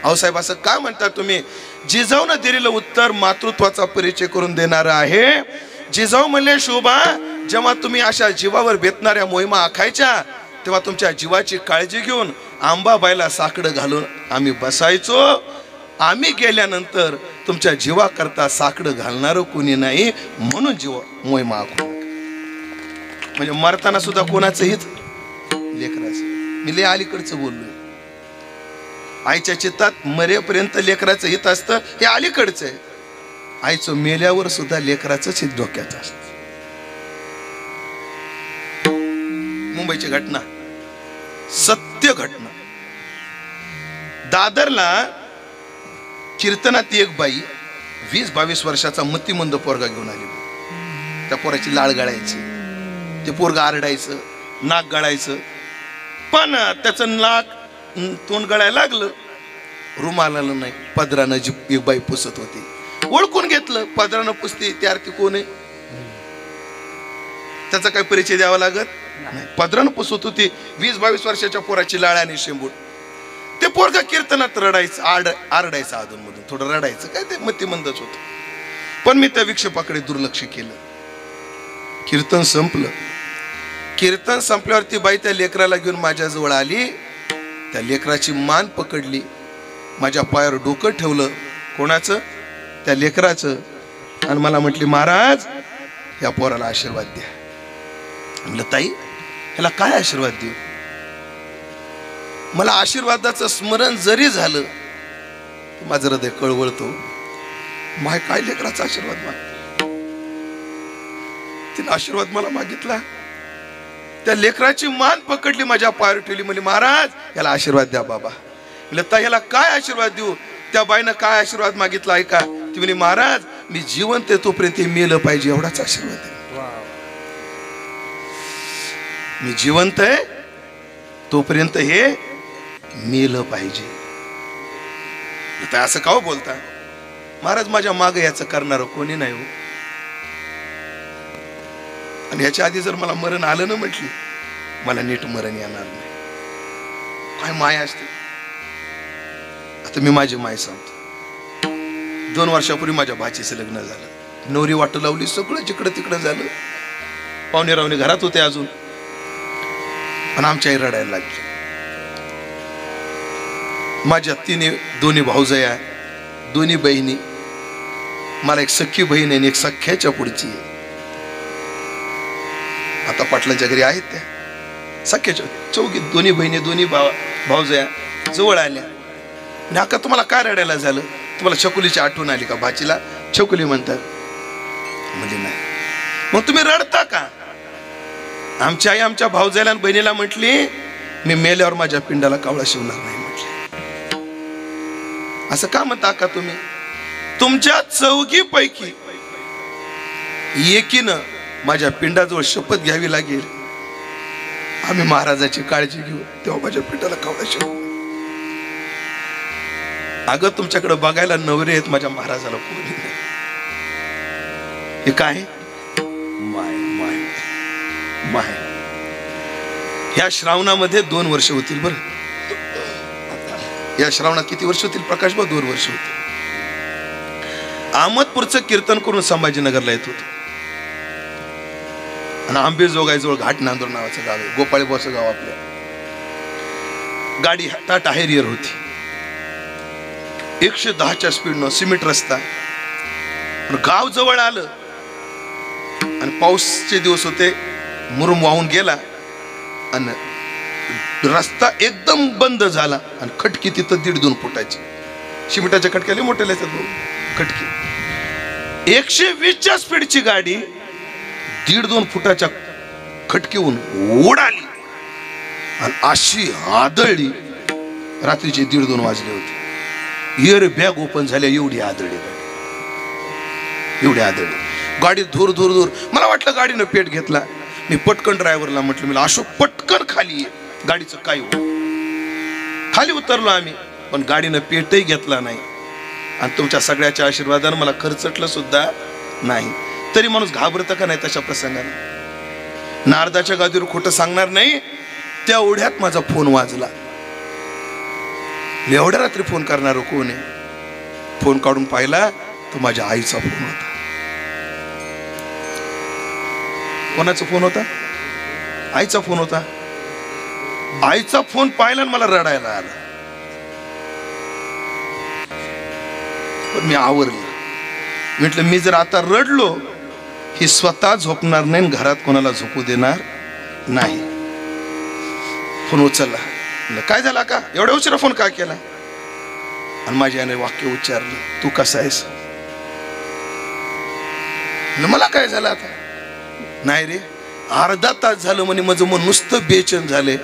आऊसाहेब असं का म्हणता तुम्ही? जिजाऊनं दिलेलं उत्तर मातृत्वाचा परिचय करून देणार आहे. जिजाऊ म्हणले, शोभा जेव्हा तुम्ही अशा जीवावर बेतणाऱ्या मोहिमा आखायच्या तेव्हा तुमच्या जीवाची काळजी घेऊन आंबाबाईला साकडं घालून आम्ही बसायचो. आम्ही गेल्यानंतर तुमच्या जीवाकरता साकडं घालणार कोणी नाही, म्हणून जीवा मोहिमा आखू नका. म्हणजे मरताना सुद्धा कोणाचं हित? लेकराचं. मी लय अलीकडचं बोललोय. आईच्या चित्तात मरेपर्यंत लेकराचं हित असतं, हे अलीकडचं आहे. आईचं मेल्यावर सुद्धा लेकराचंच हित डोक्यात असतं. मुंबईची घटना, सत्य घटना. दादरला कीर्तनात एक बाई 20-22 वर्षाचा मतिमंद पोरगा घेऊन आली. त्या पोराची लाळ गळायची, ते पोरगा आरडायचं, नाक गळायचं, पण त्याचं नाक तोंड गळायला लागलं. रुमाल आलं नाही, पदरानं जी एक बाई पुसत होती, ओळखून घेतलं. पदरानं पुसते ती आरती कोण आहे? त्याचा काही परिचय द्यावा लागत नाही. पदरानं पुसत होती 20-22 वर्षाच्या पोराची लाळ आणि शेंबूड. ते पोरगा कीर्तनात रडायचं, आरडायचं, अधून मधून थोडं रडायचं, काय ते मतिमंदच होत. पण मी त्या विक्षेपाकडे दुर्लक्ष केलं. कीर्तन संपलं. कीर्तन संपल्यावर ती बाई त्या लेकराला घेऊन माझ्या जवळ आली. त्या लेकराची मान पकडली, माझ्या पायावर डोकं ठेवलं. कोणाचं? त्या लेकराचं. आणि मला म्हटली, महाराज या पोराला आशीर्वाद द्या. म्हणलं, ताई ह्याला काय आशीर्वाद देऊ? मला आशीर्वादाचं स्मरण जरी झालं तर माझं हृदय कळवळतो. माय काय लेकराचा आशीर्वाद माग. तिने आशीर्वाद मला मागितला. त्या लेकराची मान पकडली, माझ्या पायावर ठेवली, म्हणली, महाराज याला आशीर्वाद द्या बाबा. म्हणलं, ताई याला काय आशीर्वाद देऊ? त्या बाईनं काय आशीर्वाद मागितला ऐका. ती म्हणली, महाराज मी जिवंत आहे तोपर्यंत मेलं पाहिजे एवढाच आशीर्वाद आहे. मी जिवंत आहे तोपर्यंत हे मेलं पाहिजे. असं का हो बोलता? महाराज माझ्या मागे याचं करणारं कोणी नाही हो. आणि याच्या आधी जर मला मरण आलं ना म्हटली, मला नीट मरण येणार नाही. काय माय असते. आता मी माझी माय सांगतो. 2 वर्षापूर्वी माझ्या भाचीचं लग्न झालं. नवरी वाटू लावली, सगळं जिकडं तिकडं झालं. पाहुणे रावणे घरात होते अजून, पण आमच्या आई रडायला लागली. माझ्या दोन्ही भाऊजया, दोन्ही बहिणी, मला एक सख्खी बहीण आहे आणि एक सख्याच्या पुढची आहे. आता पाटलांच्या घरी आहेत त्या सख्याच्या चौघी दोन्ही बहिणी, दोन्ही भाऊजया जवळ आल्या. नाका तुम्हाला काय रडायला झालं? तुम्हाला छकुलीची आठवण आली का? भाचीला छकुली म्हणतात. म्हणजे नाही. मग तुम्ही रडता का? आमची आई आमच्या भाऊजाईला आणि बहिणीला म्हटली, मी मेल्यावर माझ्या पिंडाला कावळा शिवणार नाही म्हटले. असं का म्हणता का तुम्ही? तुमच्या चौघी पैकी एकीनं माझ्या पिंडाजवळ शपथ घ्यावी लागेल, आम्ही महाराजाची काळजी घेऊ, तेव्हा माझ्या पिंडाला कावळा शिवू. अगं तुमच्याकडे बघायला नवरे आहेत, माझ्या महाराजाला कोणी नाही. हे काय? माय माय माय. ह्या श्रावणामध्ये 2 वर्ष होतील. बरं, या श्रावणात किती वर्ष होतील प्रकाश भाऊ? 2 वर्ष होतील. अहमदपूरचं कीर्तन करून संभाजीनगरला येत होतो आणि आंबेजोगाईजवळ घाट नांदूर नावाचं गाव आहे, गोपाळीबाचं गाव. आपल्या गाडी टाटा हॅरियर होती, 110च्या स्पीडनं, सिमेंट रस्ता. गाव जवळ आलं आणि पाऊसचे दिवस होते, मुरुम वाहून गेला आणि रस्ता एकदम बंद झाला आणि खटकी तिथं 1.5-2 फुटाची. सिमेंटाच्या खटक्याला मोठ्या येतात खटकी. 120च्या स्पीडची गाडी 1.5-2 फुटाच्या खटकीहून उडाली आणि अशी आदळली. रात्रीचे 1:30-2 वाजले होते. इयर बॅग ओपन झाल्या एवढी आदळली गाडी, एवढी आदळली गाडी. धूर धूर धूर. मला वाटलं गाडीनं पेट घेतला. मी पटकन ड्रायव्हरला म्हटलं, मी अशोक पटकन खाली ये, गाडीचं काय हो. खाली उतरलो आम्ही, पण गाडीनं पेटही घेतला नाही आणि तुमच्या सगळ्याच्या आशीर्वादानं मला खर्चटलं सुद्धा नाही. तरी माणूस घाबरतं का नाही तशा प्रसंगाने? नारदाच्या गादीवर खोटं सांगणार नाही. त्या ओढ्यात माझा फोन वाजला. एवढ्या रात्री फोन करणार कोण आहे? फोन काढून पाहिला तर माझ्या आईचा फोन होता. कोणाचा फोन होता? आईचा फोन होता. आईचा फोन पाहिला आणि मला रडायला आलं. पण मी आवरलं. म्हटलं मी जर आता रडलो, ही स्वतः झोपणार नाही, घरात कोणाला झोपू देणार नाही. फोन उचलला. काय झाला का? एवढ्या उशिरा फोन का केला? आणि माझ्या याने वाक्य उच्चारलं, तू कसा आहेस? मला काय झालं आता? नाही रे, अर्धा तास झालं म्हणे माझं मन नुसतं बेचैन झाले,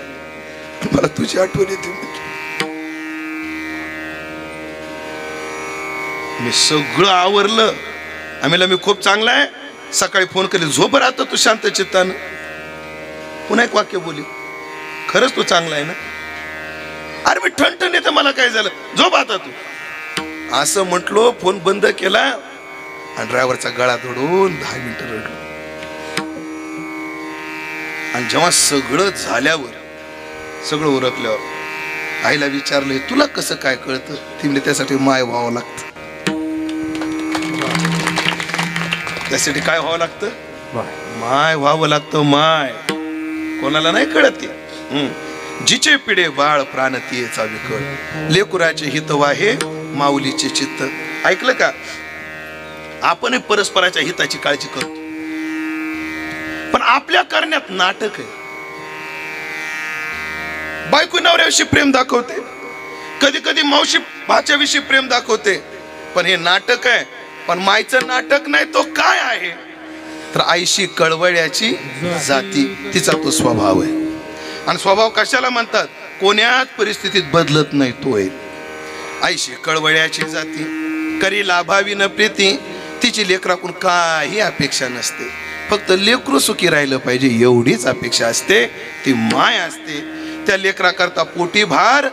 मला तुझी आठवण येते. मी सगळं आवरलं. आम्ही मी खूप चांगला आहे. सकाळी फोन केले, झोप राहतो तू शांत चित्तानं. पुन्हा एक वाक्य बोली, खरंच तू चांगला आहे ना? अरे मी ठणठण येते, मला काय झालं, झोप आता तू. असं म्हटलो, फोन बंद केला आणि ड्रायव्हरचा गळा धरून 10 मिनिटं रडलो. आणि जेव्हा सगळं झाल्यावर, सगळं उरकल्यावर आईला विचारलं, तुला कसं काय कळतं? ती म्हणजे त्यासाठी माय व्हावं लागतं. त्यासाठी काय व्हावं लागतं? माय व्हावं लागतं. माय कोणाला नाही कळत ते. जिचे पिढे बाळ प्राण तियेचा विकळ, लेकुराचे हित वाहे माऊलीचे चित्त. ऐकलं का? आपण परस्पराच्या हिताची काळजी करतो, पण आपल्या करण्यात नाटक आहे. बायको नवऱ्याविषयी प्रेम दाखवते, कधी कधी मावशी भाच्याविषयी प्रेम दाखवते, पण हे नाटक आहे. पण मायचं नाटक नाही, तो काय आहे? तर आईशी कळवळ्याची जाती, तिचा तो स्वभाव आहे. आणि स्वभाव कशाला म्हणतात? कोण्याच परिस्थितीत बदलत नाही, तो आहे. आईशी कळवळ्याची जाती, करी लाभावी न प्रीती, तिची लेकराकडून काही अपेक्षा नसते, फक्त लेकरू सुखी राहिलं पाहिजे एवढीच अपेक्षा असते. ती माय असते. त्या लेकरा करता पोटी भार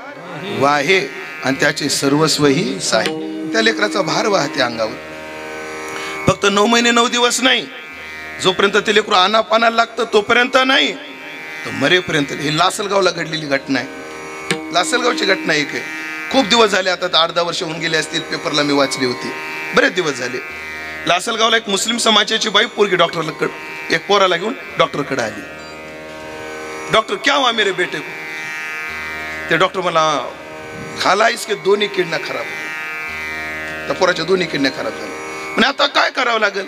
वाहे आणि त्याचे सर्वस्वही साहे. त्या लेकराचा भार वाहते अंगावर. फक्त 9 महिने 9 दिवस नाही, जोपर्यंत ते लेकरू आनापानाला लागतं तोपर्यंत नाही, तर मरेपर्यंत. ही लासलगावला घडलेली घटना आहे. लासलगावची घटना एक आहे. खूप दिवस झाले, आता 8-10 वर्ष होऊन गेले असतील. पेपरला मी वाचली होती, बरेच दिवस झाले. लासलगावला एक मुस्लिम समाजाची बाई पोरगी डॉक्टरला, एक पोराला घेऊन डॉक्टरकडे आली. डॉक्टर, क्या हुआ मेरे बेटे को? ते डॉक्टर मला, खाला इसके दोन्ही किडन्या खराब हो. त्या पोराच्या दोन्ही किडन्या खराब झाल्या. म्हणजे आता काय करावं लागेल?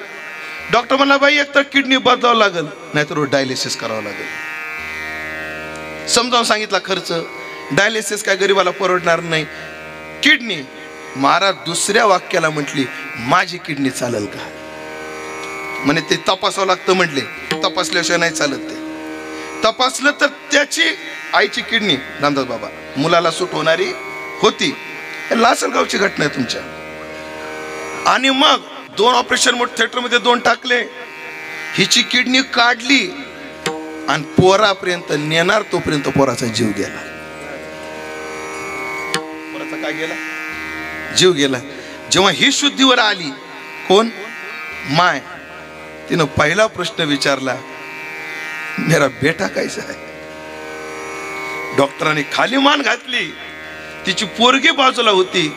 डॉक्टर म्हणला, बाई एक तर किडनी बदलावं लागेल, नाहीतर डायलिसिस करावं लागेल. समजावून सांगितला खर्च. डायलिसिस काय गरीबाला परवडणार नाही. किडनी. महाराज दुसऱ्या वाक्याला म्हटली, माझी किडनी चालेल का? म्हणे ते तपासावं लागतं म्हटले. तपासल्याशिवाय नाही चालत. ते तपासलं तर त्याची आईची किडनी, रामदास बाबा, मुलाला सूट होणारी होती. लासलगावची घटना आहे तुमच्या. आणि मग 2 ऑपरेशन मोठ थिएटरमध्ये 2 टाकले. हिची किडनी काढली आणि पोरापर्यंत नेणार तोपर्यंत पोराचा जीव गेला. पोराचा काय गेला? जीव गेला. जेव्हा ही शुद्धीवर आली, कोण? माय. तिनं पहिला प्रश्न विचारला, मेरा बेटा कैसा है. डॉक्टरांनी खाली मान घातली. तिची पोरगी बाजूला होती,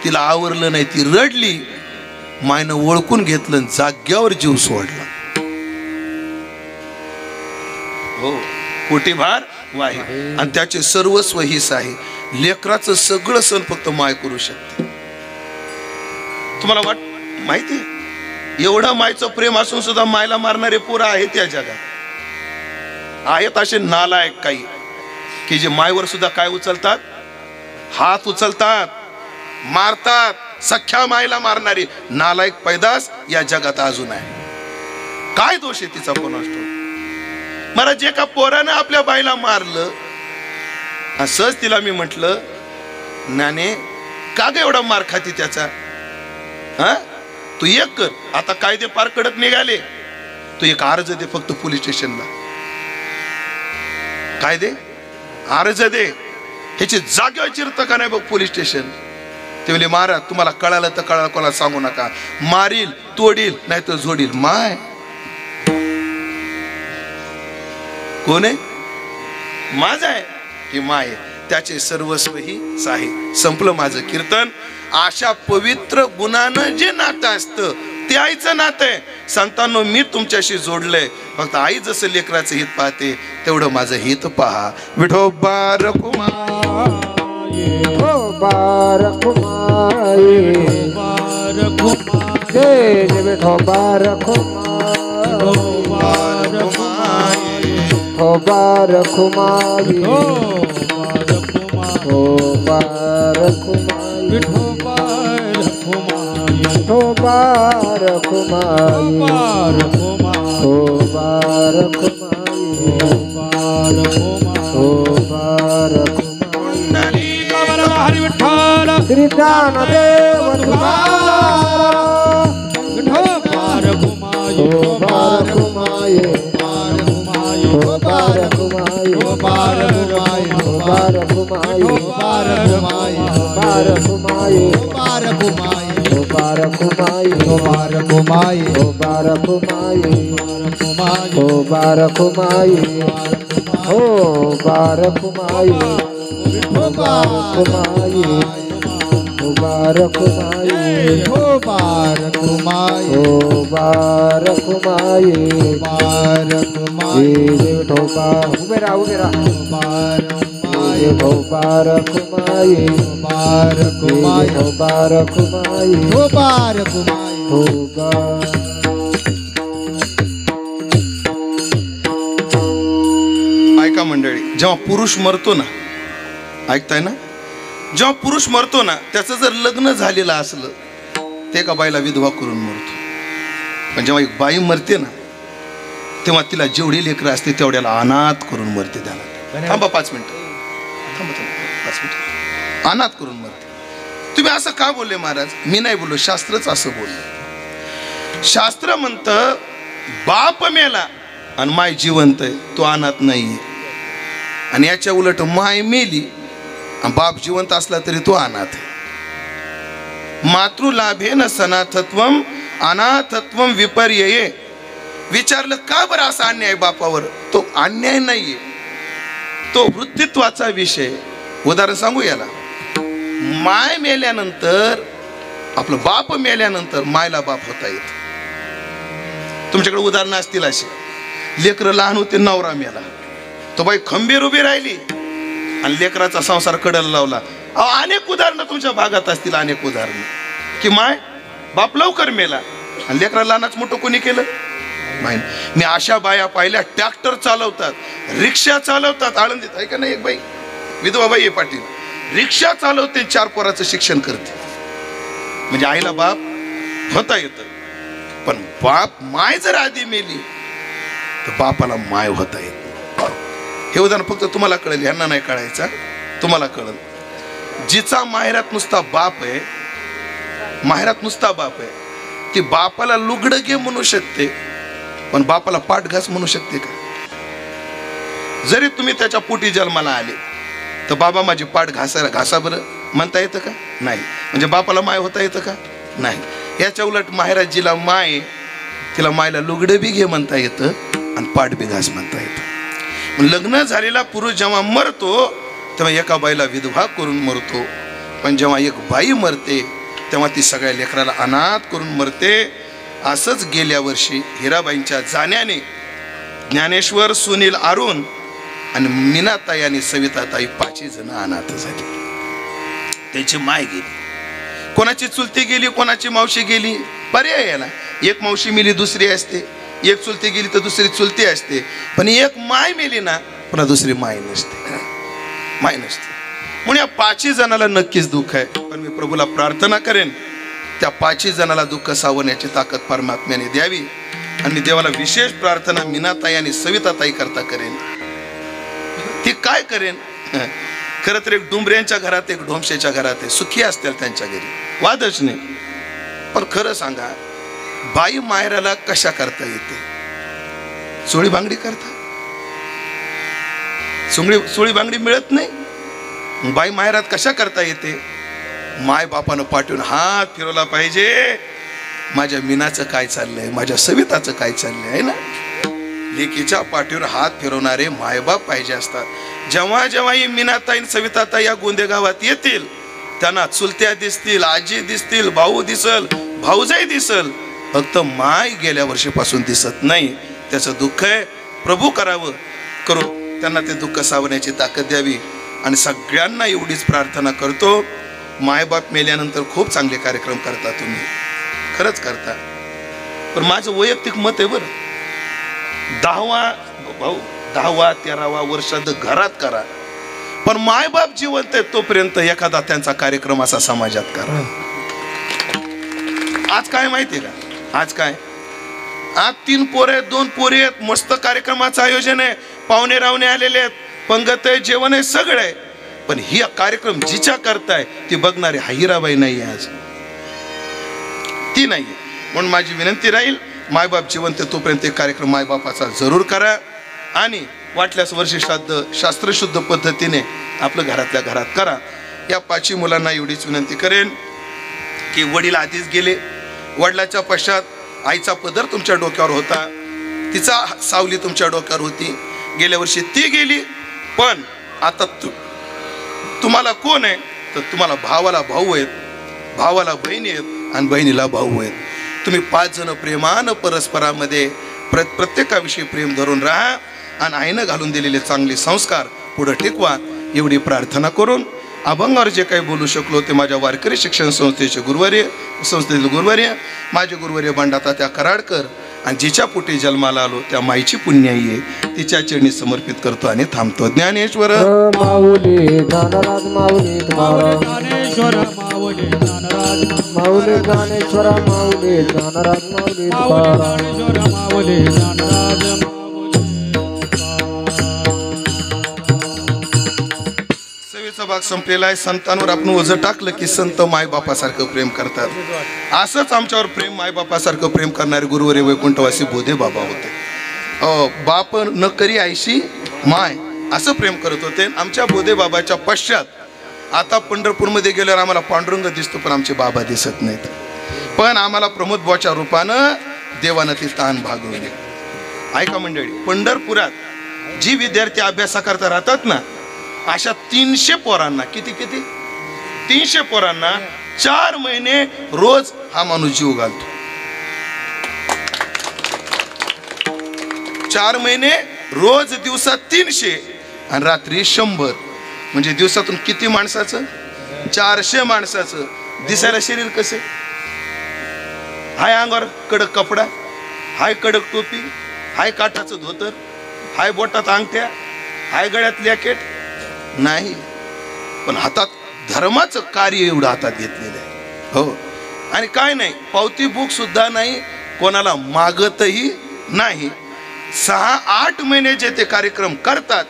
तिला आवरलं नाही, ती रडली. मायनं ओळखून घेतलं, जाग्यावर जीव सोडला. हो, कोटीभार वाहे आणि त्याचे सर्वस्व हिस्सा आहे. लेकराचं सगळं सण फक्त माय करू शकते. तुम्हाला माहिती एवढं मायचं प्रेम असून सुद्धा मायला मारणारे पोरं आहेत या जगात. आहेत असे नालायक काही की जे मायवर सुद्धा काय उचलतात, हात उचलतात, मारतात. सख्या मायला मारणारी नालायक पैदास या जगात अजून आहे. काय दोष आहे तिचा कोण असतो. मला जे का पोरानं आपल्या बाईला मारलं, असंच तिला मी म्हटलं, नाने का ग एवढा मार खाती त्याचा. हा, तू एक कर, आता कायदे फार कडक निघाले. तू एक अर्ज दे फक्त पोलीस स्टेशनला. कायदे अर्ज दे. ह्याची जागेवर चिरतं का नाही बघ पोलीस स्टेशन. ते म्हणजे मारा, तुम्हाला कळालं तर कळालं, कोणाला सांगू नका. मारील, तोडील, नाही तर जोडील. माय कोण आहे? माझा आहे की माय आहे. त्याचे सर्वस्व ही आहे. संपलं माझं कीर्तन. अशा पवित्र गुणानं जे नातं असतं ते आईचं नातं आहे. संतांनो, मी तुमच्याशी जोडलंय. फक्त आई जसं लेकराचं हित पाहते तेवढं माझं हित पहा. विठोबा रखुमाई, विठोबा रखुमाई, जय जय विठोबा रखुमाई, विठोबा रखुमाई, विठोबा रखुमाई, विठोबा रखुमाई, विठोबा रखुमाई, विठोबा रखुमाई. हरी विठ्ठल श्री ज्ञानदेव तुकाराम. विठोबा रखुमाई, विठोबा रखुमाई, विठोबा रखुमाई, विठोबा रखुमाई, विठोबा रखुमाई, विठोबा रखुमाई, विठोबा रखुमाई, विठोबा रखुमाई, विठोबा रखुमाई, विठोबा रखुमाई, विठोबा रखुमाई, विठोबा रखुमाई, विठोबा रखुमाई, विठोबा रखुमाई, विठोबा रखुमाई, विठोबा रखुमाई, विठोबा रखुमाई, विठोबा. उभे राहा, उभे राहा. विठोबा रखुमाई, विठोबा रखुमाई, विठोबा रखुमाई, विठोबा रखुमाई, विठोबा. ऐका मंडळी, जेव्हा पुरुष मरतो ना, ऐकताय ना, जेव्हा पुरुष मरतो ना, त्याचं जर लग्न झालेलं असलं ते एका बाईला विधवा करून मरतो. पण जेव्हा एक बाई मरते ना, तेव्हा तिला जेवढी लेकरं असते तेवढ्याला अनाथ करून मरते. त्याला थांबा 5 मिनिटं, थांबा 5 मिनिटं. अनाथ करून मरते. तुम्ही असं का बोलले महाराज? मी नाही बोललो, शास्त्रच असं बोललं. शास्त्र म्हणतं बाप मेला आणि माय जिवंत आहे, तो अनाथ नाहीये. आणि याच्या उलट माय मेली आणि बाप जिवंत असला तरी तो अनाथ आहे. मातृलाभेन सनाथत्वम अनाथत्वम विपर्यये. विचारलं का बरं असा अन्याय बापावर? तो अन्याय नाहीये, तो वृत्तित्वाचा विषय. उदाहरण सांगू याला. माय मेल्यानंतर, आपलं बाप मेल्यानंतर मायला बाप होता येत. तुमच्याकडे उदाहरणं असतील अशी. लेकरं लहान होते, नवरा मेला, तो बाई खंबीर उभी राहिली आणि लेकराचा संसार कडेला लावला. अनेक उदाहरणं तुमच्या भागात असतील, अनेक उदाहरणं की माय बाप लवकर मेला आणि लेकरा लहानच मोठं कोणी केलं? मी अशा बाया पाहिल्या, ट्रॅक्टर चालवतात, रिक्षा चालवतात. आळंदीत आहे का नाही एक बाई, विधवा बाई आहे पाटील, रिक्षा चालवते, 4 पोराचं शिक्षण करते. म्हणजे आईला बाप होता येतं. पण बाप माय जर आधी मेली तर बापाला माय होता येत. हे उदाहरण फक्त तुम्हाला कळेल, ह्यांना नाही कळायचं, तुम्हाला कळेल. जिचा माहेरात नुसता बाप आहे, माहेरात नुसता बाप आहे, ती बापाला लुगडं घे म्हणू शकते, पण बापाला पाठ घास म्हणू शकते का? जरी तुम्ही त्याच्या पोटी जन्माला आले तर बाबा माझी पाठ घासा बरं म्हणता येतं का? नाही. म्हणजे बापाला माय होता येतं का? नाही. याच्या उलट माहेरात जिला माय, तिला मायला लुगडं बी घे म्हणता येतं आणि पाठबिघास म्हणता येतो. लग्न झालेला पुरुष जेव्हा मरतो तेव्हा एका बाईला विधवा करून मरतो, पण जेव्हा एक बाई मरते तेव्हा ती सगळ्या लेकराला अनाथ करून मरते. असंच गेल्या वर्षी हिराबाईंच्या जाण्याने ज्ञानेश्वर, सुनील, अरुण आणि मीनाताई आणि सविताताई 5 जण अनाथ झाली. त्याची माय गेली, कोणाची चुलती गेली, कोणाची मावशी गेली. पर्याय याला, एक मावशी मेली दुसरी असते, एक चुलती गेली तर दुसरी चुलती असते, पण एक माय मेली ना पुन्हा दुसरी माय नसते, माय नसते. म्हणून या 5 जणाला नक्कीच दुःख आहे. पण मी प्रभूला प्रार्थना करेन त्या 5 जणाला दुःख सावरण्याची ताकद परमात्म्याने द्यावी. आणि देवाला विशेष प्रार्थना मीनाताई आणि सविताताई करता करेन. ती काय करेन? खरं तर एक डुंबऱ्यांच्या घरात, एक ढोमशेच्या घरात आहे, सुखी असतील त्यांच्या घरी, वादच नाही. पण खरं सांगा, बाई मायराला कशा करता येते? सोळी बांगडी करता, सोळी बांगडी मिळत नाही. बाई मायरात कशा करता येते? माय बापानं पाठवून हात फिरवला पाहिजे, माझ्या मीनाचं काय चाललंय, माझ्या सविताचं काय चाललंय, आहे ना. लेकीच्या पाठीवर हात फिरवणारे मायबाप पाहिजे असतात. जेव्हा जेव्हा ही मीनाताई सविताताई या गोंदे गावात येतील त्यांना चुलत्या दिसतील, आजी दिसतील, भाऊ दिसल, भाऊजाई दिसल, फक्त माय गेल्या वर्षीपासून दिसत नाही. त्याचं दुःख आहे. प्रभू करावं, करू त्यांना ते दुःख सावरण्याची ताकद द्यावी. आणि सगळ्यांना एवढीच प्रार्थना करतो, मायबाप मेल्यानंतर खूप चांगले कार्यक्रम करता तुम्ही, खरंच करता. पण माझं वैयक्तिक मत आहे बरं, 10वा 13वा वर्षात घरात करा, पण मायबाप जिवंत आहे तोपर्यंत एखादा त्यांचा कार्यक्रम असा समाजात करा. आज काय माहितीये का? आज 3 पोरं आहेत, 2 पोरी आहेत, मस्त कार्यक्रमाचं आयोजन आहे, पाहुणे रावणे आलेले आहेत, पंगत आहे, जेवण आहे, सगळं आहे. पण ही कार्यक्रम जिच्या करताय ती बघणारी हिराबाई नाही, आज ती नाही. म्हणून माझी विनंती राहील, मायबाप जिवंत तोपर्यंत एक कार्यक्रम मायबापाचा जरूर करा. आणि वाटल्यास वर्षश्राद्ध शास्त्रशुद्ध पद्धतीने आपलं घरातल्या घरात करा. या 5 मुलांना एवढीच विनंती करेन की वडील आधीच गेले, वडिलाच्या पश्चात आईचा पदर तुमच्या डोक्यावर होता, तिचा सावली तुमच्या डोक्यावर होती. गेल्या वर्षी ती गेली, पण आता तुम्हाला कोण आहे? तर तुम्हाला भावाला भाऊ आहेत, भावाला बहिणी आहेत आणि बहिणीला भाऊ आहेत. तुम्ही 5 जण प्रेमानं परस्परामध्ये प्रत्येकाविषयी प्रेम धरून राहा आणि आईनं घालून दिलेले चांगले संस्कार पुढे टिकवा. एवढी प्रार्थना करून अभंगावर जे काही बोलू शकलो ते माझ्या वारकरी शिक्षण संस्थेचे संस्थेतील गुरुवर्य माझे गुरुवर्य बंडातात्या कराडकर आणि जिच्या पोटी जन्माला आलो त्या माईची पुण्याई आहे, तिच्या चरणी समर्पित करतो आणि थांबतो. ज्ञानेश्वर माऊली ज्ञानराज माऊली ज्ञानेश्वर माऊली ज्ञानराज माऊली ज्ञानेश्वर माऊली ज्ञानराज माऊली ज्ञानेश्वर माऊली ज्ञानराज. सेवेचा भाग संपलेला आहे. संतांवर आपण ओझं टाकलं की संत मायबापासारखं प्रेम करतात. असंच आमच्यावर प्रेम मायबापासारखं प्रेम करणारे गुरुवर्य वैकुंठवासी बोधे बाबा होते. बाप न करी आईशी माय असं प्रेम करत होते. आमच्या बोधे बाबाच्या पश्चात आता पंढरपूरमध्ये गेल्यावर आम्हाला पांडुरंग दिसतो, पण आमचे बाबा दिसत नाहीत. पण आम्हाला प्रमोद बुवाच्या रूपानं देवानं ती ताण भागवली. ऐका मंडळी, पंढरपुरात जी विद्यार्थी अभ्यासाकरता राहतात ना, अशा 300 पोरांना किती 300 पोरांना 4 महिने रोज हा माणूस जीव घालतो. 4 महिने रोज, दिवसात 300 आणि रात्री 100. म्हणजे दिवसातून किती माणसाचं? 400 माणसाचं. दिसायला शरीर कसे? हाय अंगावर कडक कपडा, हाय कडक टोपी, हाय काठाचं धोतर, हाय बोटात अंगठ्या, हाय गळ्यात लॅकेट नाही, पण हातात धर्माचं कार्य एवढं हातात घेतलेलं आहे. हो, आणि काय नाही, पावती बुक सुद्धा नाही, कोणाला मागतही नाही. 6-8 महिने जे ते कार्यक्रम करतात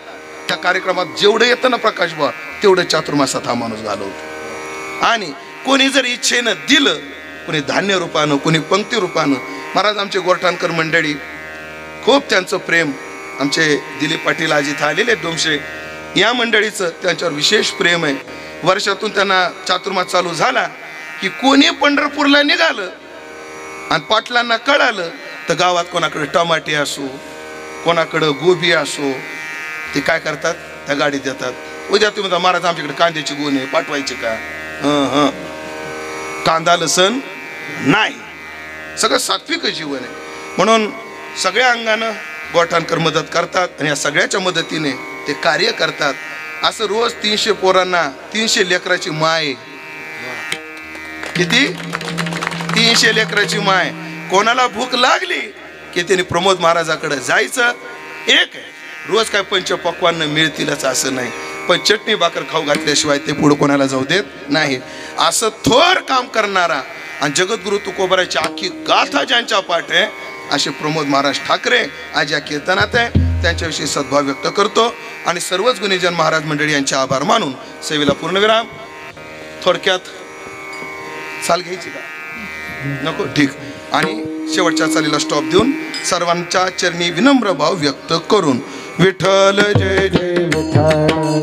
त्या कार्यक्रमात जेवढं येतं ना प्रकाश बुवा, तेवढं चातुर्मासात हा माणूस घालवतो. आणि कोणी जर इच्छेनं दिलं, कोणी धान्य रूपानं, कोणी पंक्ती रूपानं. महाराज आमचे गोरठाणकर मंडळी, खूप त्यांचं प्रेम, आमचे दिलीप पाटील आज इथं आलेले डोमशे, या मंडळीचं त्यांच्यावर विशेष प्रेम आहे. वर्षातून त्यांना चातुर्मास चालू झाला की कोणी पंढरपूरला निघालं आणि पाटलांना कळालं तर गावात कोणाकडे टमाटे असो, कोणाकडं गोबी असो, ते काय करतात, त्या गाडीत देतात. उद्या तुम्ही म्हणता, महाराज आमच्याकडे कांद्याची गोणी आहे, पाठवायची का? कांदा लसण नाही, सगळं सात्विक जीवन आहे. म्हणून सगळ्या अंगानं गोठाणकर मदत करतात आणि या सगळ्याच्या मदतीने ते कार्य करतात. असं रोज 300 पोरांना, 300 लेकराची माय. किती? 300 लेकराची माय. कोणाला भूक लागली की त्यांनी प्रमोद महाराजाकडे जायचं. एक आहे, रोज काय पंचपक्वान्न मिळतीलच असं नाही, पण चटणी भाकर खाऊ घातल्याशिवाय ते पुढे कोणाला जाऊ देत नाही. असं थोर काम करणारा आणि जगद्गुरु तुकोबाराची आखी गाथा ज्यांच्या पाठ आहे असे प्रमोद महाराज ठाकरे आज या कीर्तनात आहे. त्यांच्याविषयी सद्भाव व्यक्त करतो आणि सर्वच गुणीजन महाराज मंडळी यांचे आभार मानून सेवेला पूर्णविराम. थोडक्यात चाल घ्यायची का नको? ठीक. आणि शेवटच्या चालीला स्टॉप देऊन सर्वांच्या चरणी विनम्र भाव व्यक्त करून विठ्ठल जय जय विठ्ठल.